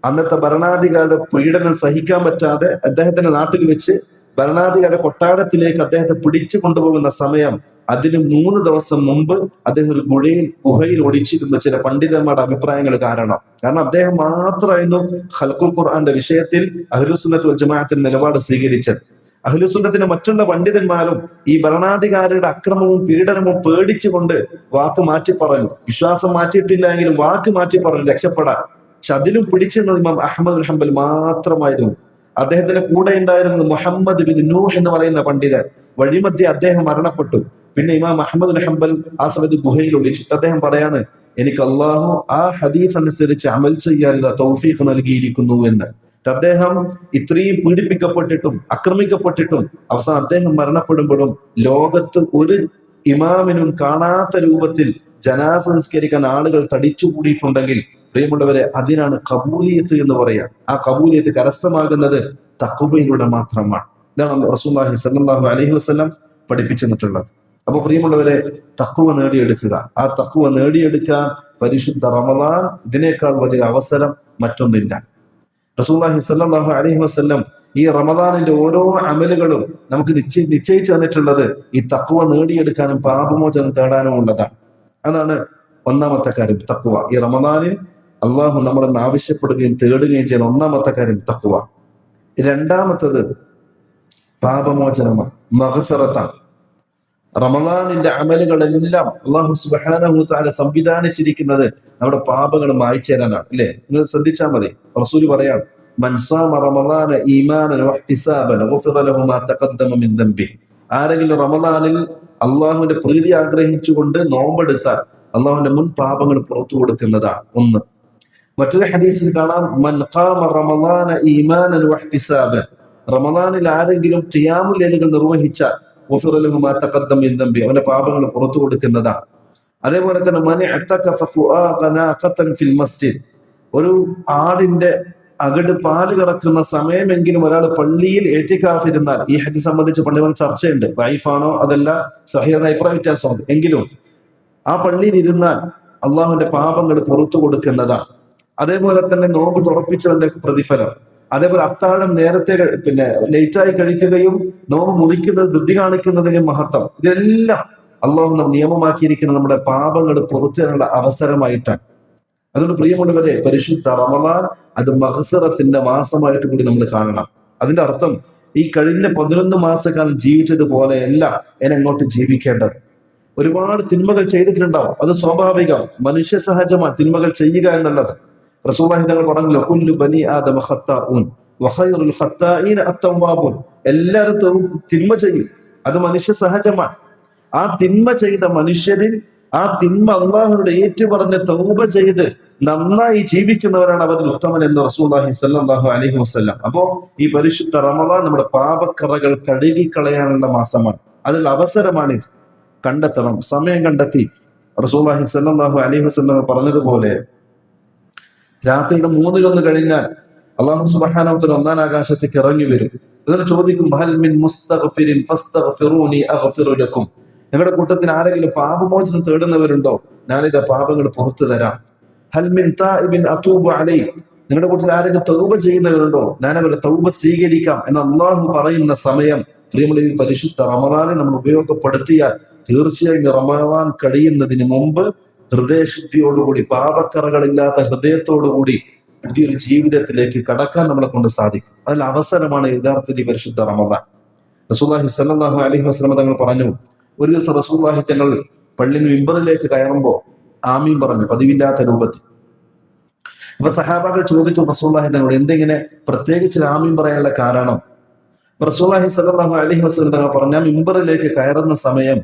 അന്നത്തെ ഭരണാധികാരിയുടെ പീഡനം സഹിക്കാൻ പറ്റാതെ അദ്ദേഹത്തിന്റെ നാട്ടിൽ വെച്ച് ഭരണാധികാരിയുടെ കൊട്ടാരത്തിലേക്ക് അദ്ദേഹത്തെ പിടിച്ചു കൊണ്ടുപോകുന്ന സമയം, അതിന് 3 ദിവസം മുമ്പ് അദ്ദേഹം ഒരു ഗുഹയിൽ ഒളിച്ചിരുന്ന ചില പണ്ഡിതന്മാരുടെ അഭിപ്രായങ്ങൾ കാരണം അദ്ദേഹം മാത്രമായിരുന്നു ഖൽഖുൽ ഖുർആന്റെ വിഷയത്തിൽ അഹ്ലുസ് സുന്നത്ത് വൽ ജമാഅത്തിന്റെ നിലപാട് സ്വീകരിച്ചത്. അഹ്ലുസ് സുന്നത്തിന്റെ മറ്റുള്ള പണ്ഡിതന്മാരും ഈ ഭരണാധികാരിയുടെ അക്രമവും പീഡനവും പേടിച്ചുകൊണ്ട് വാക്ക് മാറ്റി പറഞ്ഞു. വിശ്വാസം മാറ്റിയിട്ടില്ല എങ്കിലും വാക്ക് മാറ്റി പറഞ്ഞു രക്ഷപ്പെടാൻ. പക്ഷെ അതിലും പിടിച്ചിരുന്നത് ഇമാം അഹ്മദ് ബിൻ ഹംബൽ മാത്രമായിരുന്നു. അദ്ദേഹത്തിന്റെ കൂടെ ഉണ്ടായിരുന്നത് മുഹമ്മദ് ബിൻ നൂഹ് എന്ന് പറയുന്ന പണ്ഡിതൻ. വഴിമധ്യേ അദ്ദേഹം മരണപ്പെട്ടു. പിന്നെ ഇമാം അഹ്മദ് ബിൻ ഹംബൽ ആ സമയത്ത് ഗുഹയിൽ ഒളിച്ചിട്ട് അദ്ദേഹം പറയാണ്, എനിക്ക് അള്ളാഹു ആ ഹദീസ് അനുസരിച്ച് അമൽ ചെയ്യാനുള്ള തൗഫീഖ് നൽകിയിരിക്കുന്നു എന്ന്. അദ്ദേഹം ഇത്രയും പീഡിപ്പിക്കപ്പെട്ടിട്ടും ആക്രമിക്കപ്പെട്ടിട്ടും അവസാനം അദ്ദേഹം മരണപ്പെടുമ്പോഴും ലോകത്ത് ഒരു ഇമാമിനും കാണാത്ത രൂപത്തിൽ ജനാസ സംസ്കരിക്കാൻ ആളുകൾ തടിച്ചുകൂടിയിട്ടുണ്ടെങ്കിൽ, പ്രിയമുള്ളവരെ, അതിനാണ് കബൂലിയത്ത് എന്ന് പറയാ. ആ കബൂലിയത്ത് കരസ്ഥമാകുന്നത് തഖ്വയിലൂടെ മാത്രമാണ്. ഇതാണ് റസൂലുള്ളാഹി സ്വല്ലല്ലാഹു അലൈഹി വസല്ലം പഠിപ്പിച്ചു തന്നിട്ടുള്ളത്. അപ്പൊ പ്രിയമുള്ളവരെ, തഖ്വ നേടിയെടുക്കുക. ആ തഖ്വ നേടിയെടുക്കാൻ പരിശുദ്ധ റമളാൻ ഇതിനേക്കാൾ വലിയ അവസരം മറ്റൊന്നില്ല. റസൂലുള്ളാഹി സ്വല്ലല്ലാഹു അലൈഹി വസല്ലം ഈ റമദാനിന്റെ ഓരോ അമലുകളും നമുക്ക് നിശ്ചയിച്ചു തന്നിട്ടുള്ളത് ഈ തഖ്വ നേടിയെടുക്കാനും പാപമോചനം തേടാനും ഉള്ളതാണ്. അതാണ് ഒന്നാമത്തെ കാര്യം, തഖ്വ. ഈ റമദാനിൽ അള്ളാഹു നമ്മളെന്ന് ആവശ്യപ്പെടുകയും തേടുകയും ചെയ്യുന്ന ഒന്നാമത്തെ കാര്യം തഖ്വ. രണ്ടാമത്തത് പാപമോചനമാണ്, മഗ്ഫിറത്താണ്. റമദാനിന്റെ അമലുകളെല്ലാം അള്ളാഹു സുബ്ഹാനഹു തആല സംവിധാനിച്ചിരിക്കുന്നത് നമ്മുടെ പാപങ്ങൾ മായ്ച്ചു തരാനാണ്. അല്ലെ, നിങ്ങൾ ശ്രദ്ധിച്ചാൽ മതി. റസൂൽ പറയാം, മൻ സാമ റമദാന ഈമാനൻ വഹ്തിസാബൻ ഗുഫിറ ലഹു മാ തഖദ്ദമ മിൻ ദംബി. ആരെങ്കിലും റമദാനിൽ അള്ളാഹുവിന്റെ പ്രീതി ആഗ്രഹിച്ചുകൊണ്ട് നോമ്പെടുത്താൽ അള്ളാഹുവിന്റെ മുൻ പാപങ്ങൾ പുറത്തു കൊടുക്കുന്നതാണ് ഒന്ന്. മറ്റൊരു ഹദീസിൽ കാണാം, മൻ ഖാമ റമദാന ഈമാനൻ വഹ്തിസാബൻ. റമദാനിൽ ആരെങ്കിലും ഖിയാമുൽ ലൈലുകൾ നിർവഹിച്ചാൽ ഗുഫിറ ലഹു മാ തഖദ്ദമ മിൻ ദംബി, അവന്റെ പാപങ്ങൾ പുറത്തു കൊടുക്കുന്നതാണ്. അതേപോലെ തന്നെ മൻ ഇഅ്തഖഫ ഫുആഖ നാഖതൻ ഫിൽ മസ്ജിദ്. ഒരു ആടിന്റെ അകട് പാല് കറക്കുന്ന സമയമെങ്കിലും ഒരാൾ പള്ളിയിൽ എത്തിക്കാഫിരുന്നാൽ, ഈ ഹദീസ് സംബന്ധിച്ച് പണ്ഡിതർ ചർച്ചയുണ്ട്, വൈഫാണോ അതല്ല സഹിഹ് അഭിപ്രായ വ്യത്യാസമുണ്ട്. എങ്കിലും ആ പള്ളിയിൽ ഇരുന്നാൽ അള്ളാഹുവിന്റെ പാപങ്ങൾ പുറത്തു കൊടുക്കുന്നതാണ്. അതേപോലെ തന്നെ നോമ്പ് തുറപ്പിച്ചവന്റെ പ്രതിഫലം. അതേപോലെ അത്താഴം നേരത്തെ ലേറ്റായി കഴിക്കുകയും നോമ്പ് മുറിക്കുന്നത് ധൃതി കാണിക്കുന്നതിന്റെ മഹത്വം, ഇതെല്ലാം അള്ളാഹു നിയമമാക്കിയിരിക്കുന്ന നമ്മുടെ പാപങ്ങൾ പുറത്തുള്ള അവസരമായിട്ടാണ്. അതുകൊണ്ട് പ്രിയമുള്ളവരെ, പരിശുദ്ധ റമളാൻ അത് മഗ്ഫിറത്തിന്റെ മാസമായിട്ട് കൂടി നമ്മൾ കാണണം. അതിന്റെ അർത്ഥം ഈ കഴിഞ്ഞ 11 മാസക്കാലം ജീവിച്ചതുപോലെയല്ല എങ്ങോട്ട് ജീവിക്കേണ്ടത്. ഒരുപാട് തിന്മകൾ ചെയ്തിട്ടുണ്ടാവും, അത് സ്വാഭാവികം, മനുഷ്യ സഹജമാണ് തിന്മകൾ ചെയ്യുക എന്നുള്ളത്. റസൂലുള്ളാഹി തങ്ങൾ പറഞ്ഞല്ലോ, കുല്ലു ബനി ആദമ ഖത്താഊൻ വഖൈറുൽ ഖത്താഈന അത്തവ്വാബൂൻ. എല്ലാവരും തിന്മ ചെയ്യും, അത് മനുഷ്യ സഹജമാണ്. ആ തിന്മ ചെയ്ത മനുഷ്യരിൽ ആ തിന്മ അള്ളാഹുവിനോട് ഏറ്റുപറഞ്ഞ് തൗബ ചെയ്ത് നന്നായി ജീവിക്കുന്നവരാണ് അവരിൽ ഉത്തമൻ എന്ന് റസൂലുള്ളാഹി സ്വല്ലല്ലാഹു അലൈഹി വസല്ലം. അപ്പോ ഈ പരിശുദ്ധ റമദാൻ നമ്മുടെ പാപക്കറകൾ കഴുകിക്കളയാനുള്ള മാസമാണ്. അതിൽ അവസരമാണിത്. കണ്ടെത്തണം, സമയം കണ്ടെത്തി. റസൂലുള്ളാഹി സ്വല്ലല്ലാഹു അലൈഹി വസല്ലം പറഞ്ഞതുപോലെ രാത്രിയുടെ 1/3 കഴിഞ്ഞാൽ അള്ളാഹു സുബ്ഹാനഹു വ തആല ഒന്നാം ആകാശത്തേക്ക് ഇറങ്ങി വരും. എന്നിട്ട് ചോദിക്കും, ഹൽ മിൻ മുസ്തഗ്ഫിരിൻ ഫസ്തഗ്ഫിറൂനി അഗ്ഫിറു ലക്കും. നിങ്ങളുടെ കൂട്ടത്തിൽ ആരെങ്കിലും പാപമോചനം തേടുന്നവരുണ്ടോ? ഞാനിതാ പാപങ്ങൾ പുറത്തു തരാം. ഹൽ മിൻ താഇബിൻ അതൂബു അലൈഹി. നിങ്ങളുടെ കൂട്ടത്തിൽ ആരെങ്കിലും തൗബ ചെയ്യുന്നവരുണ്ടോ? ഞാൻ അവരുടെ തൗബ സ്വീകരിക്കാം എന്ന് അള്ളാഹു പറയുന്ന സമയം പ്രിയമുള്ള ഈ പരിശുദ്ധ റമദാനെ നമ്മൾ ഉപയോഗപ്പെടുത്തിയാൽ തീർച്ചയായും റമദാൻ കഴിയുന്നതിന് മുമ്പ് ഹൃദയശുദ്ധിയോടുകൂടി, പാപക്കറകളില്ലാത്ത ഹൃദയത്തോടുകൂടി പുതിയൊരു ജീവിതത്തിലേക്ക് കടക്കാൻ നമ്മളെ കൊണ്ട് സാധിക്കും. അതിൽ അവസരമാണ് യഥാർത്ഥത്തിൽ പരിശുദ്ധ റമദാൻ. റസൂലുള്ളാഹി സ്വല്ലല്ലാഹു അലൈഹി വസല്ലം തങ്ങൾ പറഞ്ഞു, ഒരു ദിവസം റസൂലുള്ളാഹി തങ്ങൾ പള്ളിയിൽ നിന്ന് മിമ്പറിലേക്ക് കയറുമ്പോൾ ആമീൻ പറഞ്ഞു, പതിവില്ലാത്ത രൂപത്തിൽ. അപ്പൊ സഹാബാക്കൾ ചോദിച്ചു റസൂലുള്ളാഹി തങ്ങളോട്, എന്തെങ്ങനെ പ്രത്യേകിച്ച് ആമീൻ പറയാനുള്ള കാരണം? റസൂലുള്ളാഹി സ്വല്ലല്ലാഹു അലൈഹി വസല്ലം തങ്ങൾ പറഞ്ഞ, മിമ്പറിലേക്ക് കയറുന്ന സമയം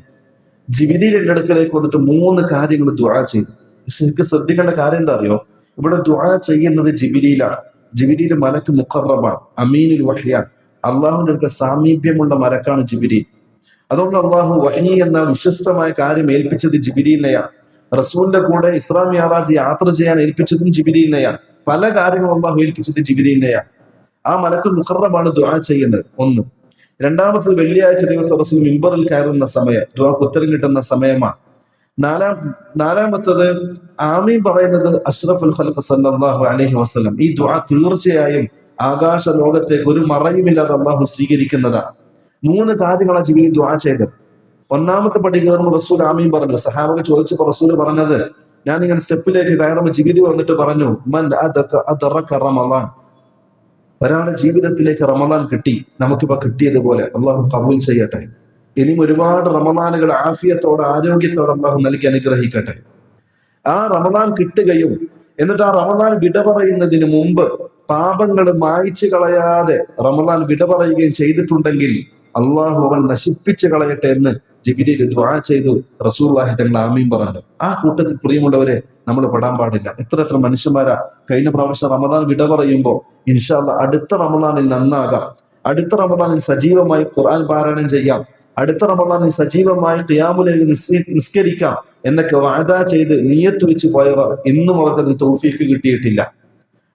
ജിബ്രീൽ എന്റെ അടുക്കലേക്ക് വന്നിട്ട് 3 കാര്യങ്ങൾ ദുആ ചെയ്തു. ശരിക്കും ശ്രദ്ധിക്കേണ്ട കാര്യം എന്താ അറിയോ? ഇവിടെ ദുആ ചെയ്യുന്നത് ജിബ്രീലാണ്. ജിബ്രീൽ മലക്ക് മുഖറബാണ്, അമീനുൽ വഹ്യാണ്. അള്ളാഹുവിന്റെ അടുക്കൽ സാമീപ്യമുള്ള മലക്കാണ് ജിബ്രീൽ. അതുകൊണ്ട് അള്ളാഹു വഹി എന്ന വിശ്വസ്തമായ കാര്യം ഏൽപ്പിച്ചത് ജിബ്രീലിനെയാണ്. റസൂലിന്റെ കൂടെ ഇസ്രാ മിഅ്റാജ് യാത്ര ചെയ്യാൻ ഏൽപ്പിച്ചതും ജിബ്രീലിനെയാണ്. പല കാര്യങ്ങളും അള്ളാഹു ഏൽപ്പിച്ചത് ജിബ്രീലിനെയാണ്. ആ മലക്കുൽ മുഖറബാണ് ദുആ ചെയ്യുന്നത്. ഒന്ന്. രണ്ടാമത്തത്, വെള്ളിയാഴ്ച ദിവസം റസൂൽ മിമ്പറിൽ കയറുന്ന സമയം ദുആക്ക് ഉത്തരം കിട്ടുന്ന സമയമാണ്. നാലാമത്തത്, ആമീൻ പറയുന്നത് അഷ്റഫുൽ ഖൽഖ് സല്ലല്ലാഹു അലൈഹി വസല്ലം. ഈ ദുആ തീർച്ചയായും ആകാശ ലോകത്തേക്ക് ഒരു മറയുമില്ലാതെ അള്ളാഹു സ്വീകരിക്കുന്നതാണ്. 3 കാര്യങ്ങളാണ് ജിബ്രീൽ ദുആ ചെയ്തത്. ഒന്നാമത്തെ പടി കയറുമ്പോൾ റസൂൽ ആമീൻ പറഞ്ഞു. സഹാബകൾ ചോദിച്ചപ്പോൾ റസൂൽ പറഞ്ഞത്, ഞാൻ ഇങ്ങനെ സ്റ്റെപ്പിലേക്ക് കയറുമ്പോൾ ജിബ്രീൽ വന്നിട്ട് പറഞ്ഞു, മൻ അദറക റമളാൻ. ഒരാളുടെ ജീവിതത്തിലേക്ക് റമളാൻ കിട്ടി, നമുക്കിപ്പോ കിട്ടിയതുപോലെ അള്ളാഹു ഖബൂൽ ചെയ്യട്ടെ. ഇനിയും ഒരുപാട് റമളാനുകൾ ആഫിയത്തോടെ, ആരോഗ്യത്തോടെ അള്ളാഹു നൽകി അനുഗ്രഹിക്കട്ടെ. ആ റമളാൻ കിട്ടുകയും എന്നിട്ട് ആ റമളാൻ വിട പറയുന്നതിന് മുമ്പ് പാപങ്ങൾ മായ്ച്ചു കളയാതെ റമളാൻ വിട പറയുകയും ചെയ്തിട്ടുണ്ടെങ്കിൽ അള്ളാഹു അവൻ നശിപ്പിച്ചു കളയട്ടെ എന്ന് ജിബ്രീൽ ദുആ ചെയ്തു. റസൂലുള്ളാഹി തങ്ങൾ ആമീൻ പറഞ്ഞു. ആ കൂട്ടത്തിൽ പ്രിയമുള്ളവരെ നമ്മൾ പെടാൻ പാടില്ല. എത്ര മനുഷ്യന്മാരാ കഴിഞ്ഞ പ്രാവശ്യം റമളാൻ വിട പറയുമ്പോൾ ഇൻഷാ അല്ലാഹ് അടുത്ത റമളാനിൽ നന്നാകാം, അടുത്ത റമളാനിൽ സജീവമായി ഖുർആൻ പാരായണം ചെയ്യാം, അടുത്ത റമളാനിൽ സജീവമായി ഖിയാമുൽ ലൈൽ നിസ്കരിക്കാം എന്നൊക്കെ വഅദ ചെയ്ത് നിയ്യത്ത് വെച്ച് പോയവർ ഇന്നും അവർക്ക് അതിന് തൗഫീഖ് കിട്ടിയിട്ടില്ല.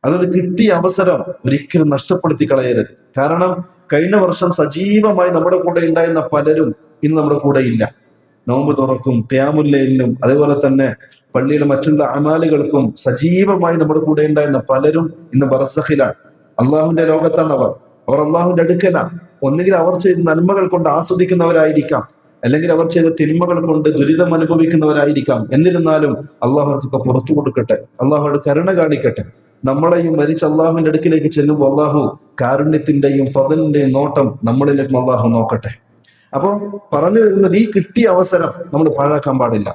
അതുകൊണ്ട് കിട്ടിയ അവസരം ഒരിക്കലും നഷ്ടപ്പെടുത്തി കളയരുത്. കാരണം കഴിഞ്ഞ വർഷം സജീവമായി നമ്മുടെ കൂടെ ഉണ്ടായിരുന്ന പലരും ഇന്ന് നമ്മുടെ കൂടെ ഇല്ല. നോമ്പ് തുറക്കും, ഖിയാമുൽ ലൈലിനും അതേപോലെ തന്നെ പള്ളിയിലെ മറ്റുള്ള അമാലുകൾക്കും സജീവമായി നമ്മുടെ കൂടെ ഉണ്ടായിരുന്ന പലരും ഇന്ന് ബർസഖിലാണ്. അള്ളാഹുവിന്റെ ലോകത്താണ് അവർ അള്ളാഹുവിന്റെ അടുക്കലാണ്. ഒന്നുകിൽ അവർ ചെയ്ത നന്മകൾ കൊണ്ട് ആസ്വദിക്കുന്നവരായിരിക്കാം, അല്ലെങ്കിൽ അവർ ചെയ്ത തിന്മകൾ കൊണ്ട് ദുരിതം അനുഭവിക്കുന്നവരായിരിക്കാം. എന്നിരുന്നാലും അള്ളാഹുക്കൊക്കെ പുറത്തു കൊടുക്കട്ടെ, അള്ളാഹുയുടെ കരുണ കാണിക്കട്ടെ. നമ്മളെയും മരിച്ച് അള്ളാഹുവിന്റെ അടുക്കിലേക്ക് ചെല്ലുമ്പോൾ അള്ളാഹു കാരുണ്യത്തിന്റെയും ഫദലിന്റെയും നോട്ടം നമ്മളിലേക്കും അള്ളാഹു നോക്കട്ടെ. അപ്പൊ പറഞ്ഞു വരുന്നത്, ഈ കിട്ടിയ അവസരം നമ്മൾ പാഴാക്കാൻ പാടില്ല.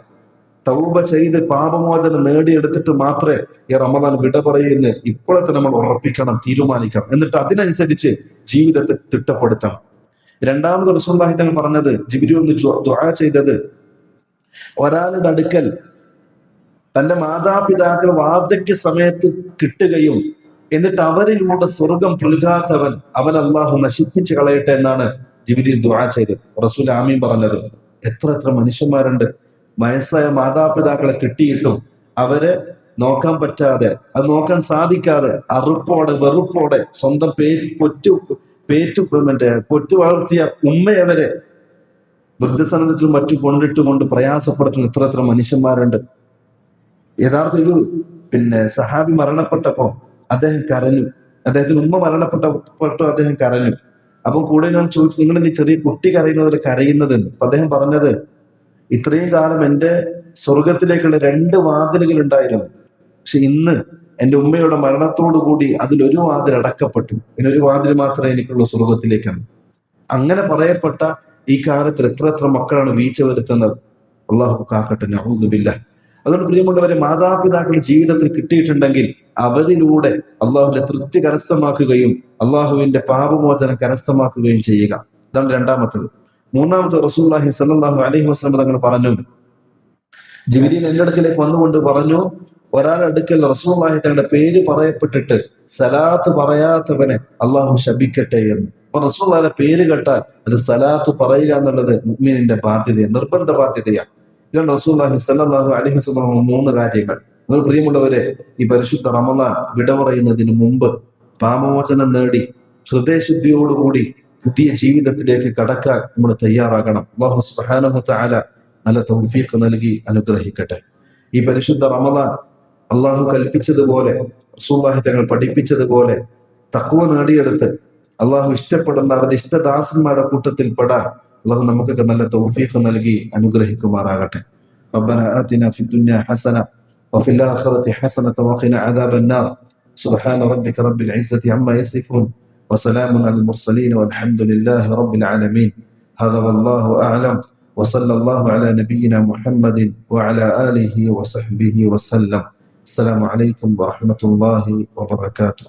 തൗബ ചെയ്ത് പാപമോചനം നേടിയെടുത്തിട്ട് മാത്രമേ ഈ റമദാൻ വിട പറയുന്ന ഇപ്പോഴത്തെ നമ്മൾ ഉറപ്പിക്കണം, തീരുമാനിക്കണം. എന്നിട്ട് അതിനനുസരിച്ച് ജീവിതത്തെ തിട്ടപ്പെടുത്തണം. രണ്ടാമത് റസൂലുള്ളാഹി തങ്ങൾ പറഞ്ഞത്, ജിബ്രീൽ ഒന്ന് ദുആ ചെയ്തത്, ഒരാളുടെ അടുക്കൽ തന്റെ മാതാപിതാക്കൾ വാർദ്ധക്യ സമയത്ത് കിട്ടുകയും എന്നിട്ട് അവരിലൂടെ സ്വർഗം പുൽകാത്തവൻ അവൻ അള്ളാഹു നശിപ്പിച്ചു കളയട്ടെ എന്നാണ് ജിബ്രീൽ ദുആ ചെയ്തത്. റസൂൽ ആമീൻ പറഞ്ഞത്. എത്ര മനുഷ്യന്മാരുണ്ട് വയസ്സായ മാതാപിതാക്കളെ കിട്ടിയിട്ടും അവരെ നോക്കാൻ പറ്റാതെ, അത് നോക്കാൻ സാധിക്കാതെ, അറുപ്പോടെ വെറുപ്പോടെ സ്വന്തം പൊറ്റു വളർത്തിയ ഉമ്മയവരെ വൃദ്ധസദനത്തിലും മറ്റു കൊണ്ടിട്ടുകൊണ്ട് പ്രയാസപ്പെടുത്തുന്ന എത്ര മനുഷ്യന്മാരുണ്ട്. യഥാർത്ഥ ഒരു സഹാബി മരണപ്പെട്ടപ്പോ അദ്ദേഹം കരഞ്ഞു. അദ്ദേഹത്തിന് ഉമ്മ മരണപ്പെട്ടപ്പോ അദ്ദേഹം കരഞ്ഞു. അപ്പൊ കൂടെ ഞാൻ ചോദിച്ചു, നിങ്ങൾ ഈ ചെറിയ കുട്ടി കരയുന്നവരെ കരയുന്നതെന്ന്. അപ്പൊ അദ്ദേഹം പറഞ്ഞത്, ഇത്രയും കാലം എൻ്റെ സ്വർഗത്തിലേക്കുള്ള 2 വാതിലുകൾ ഉണ്ടായിരുന്നു. പക്ഷെ ഇന്ന് എൻ്റെ ഉമ്മയുടെ മരണത്തോടു കൂടി അതിലൊരു വാതിൽ അടക്കപ്പെട്ടു. ഇനൊരു വാതിൽ മാത്രമേ എനിക്കുള്ളൂ സ്വർഗത്തിലേക്കാണ്. അങ്ങനെ പറയപ്പെട്ട ഈ കാലത്തിൽ എത്ര മക്കളാണ് വീഴ്ച വരുത്തുന്നത്. അള്ളാഹു കാക്കട്ടെ, നഊദു ബില്ലാഹ്. അതുകൊണ്ട് പ്രിയമുള്ളവരെ, മാതാപിതാക്കളുടെ ജീവിതത്തിൽ കിട്ടിയിട്ടുണ്ടെങ്കിൽ അവരിലൂടെ അള്ളാഹുവിന്റെ തൃപ്തി കരസ്ഥമാക്കുകയും അള്ളാഹുവിന്റെ പാപമോചനം കരസ്ഥമാക്കുകയും ചെയ്യുക. ഇതാണ് രണ്ടാമത്തത്. മൂന്നാമത്തെ, റസൂലുള്ളാഹി സ്വല്ലല്ലാഹു അലൈഹി വസല്ലം തങ്ങൾ പറഞ്ഞു, ജിബ്രീൽ എൻ്റെ അടുക്കലേക്ക് വന്നുകൊണ്ട് പറഞ്ഞു, ഒരാളടുക്കൽ റസൂലുള്ളാഹി തങ്ങളുടെ പേര് പറയപ്പെട്ടിട്ട് സലാത്ത് പറയാത്തവനെ അള്ളാഹു ശപിക്കട്ടെ എന്ന്. അപ്പൊ റസൂലുള്ളാഹിയുടെ പേര് കേട്ടാൽ അത് സലാത്ത് പറയുക എന്നുള്ളത് മുഅ്മിനിന്റെ ബാധ്യതയാണ്, നിർബന്ധ ബാധ്യതയാണ്. ഇതാണ് റസൂലുള്ളാഹി സ്വല്ലല്ലാഹു അലൈഹി വസല്ലം 3 കാര്യങ്ങൾ. നിങ്ങൾ പ്രിയമുള്ളവരെ, ഈ പരിശുദ്ധ റമളാൻ വിട പറയുന്നതിന് മുമ്പ് പാപമോചനം നേടി ഹൃദയശുദ്ധിയോടുകൂടി പുതിയ ജീവിതത്തിലേക്ക് കടക്കാൻ നമ്മൾ തയ്യാറാകണം. അല്ലാഹു സുബ്ഹാനഹു വ തആല നല്ല തൗഫീഖ് നൽകി അനുഗ്രഹിക്കട്ടെ. ഈ പരിശുദ്ധ റമളാൻ അള്ളാഹു കൽപ്പിച്ചതുപോലെ, റസൂലുള്ളാഹി തങ്ങൾ പഠിപ്പിച്ചതുപോലെ തഖ്വ നേടിയെടുത്ത് അള്ളാഹു ഇഷ്ടപ്പെടുന്ന അവരുടെ ഇഷ്ടദാസന്മാരുടെ കൂട്ടത്തിൽ പെടാൻ അള്ളാഹു നമുക്കൊക്കെ നല്ല തൗഫീഖ് നൽകി അനുഗ്രഹിക്കുമാറാകട്ടെ. റബ്ബന ആതിനാ ഫിദ്ദുനിയ ഹസന വഫിൽ ആഖിറതി ഹസനത വഖിനാ അദാബന്നാർ. സുബ്ഹാന റബ്ബിക റബ്ബിൽ ഇസ്സതി അമ്മാ യസിഫൂൻ വസലാമുൻ അലൽ മുർസലീൻ വൽഹംദുലില്ലാഹി റബ്ബിൽ ആലമീൻ. ഹദാ വല്ലാഹു അഅലം وصلى الله على نبينا محمد وعلى آله وصحبه وسلم. السلام عليكم ورحمة الله وبركاته.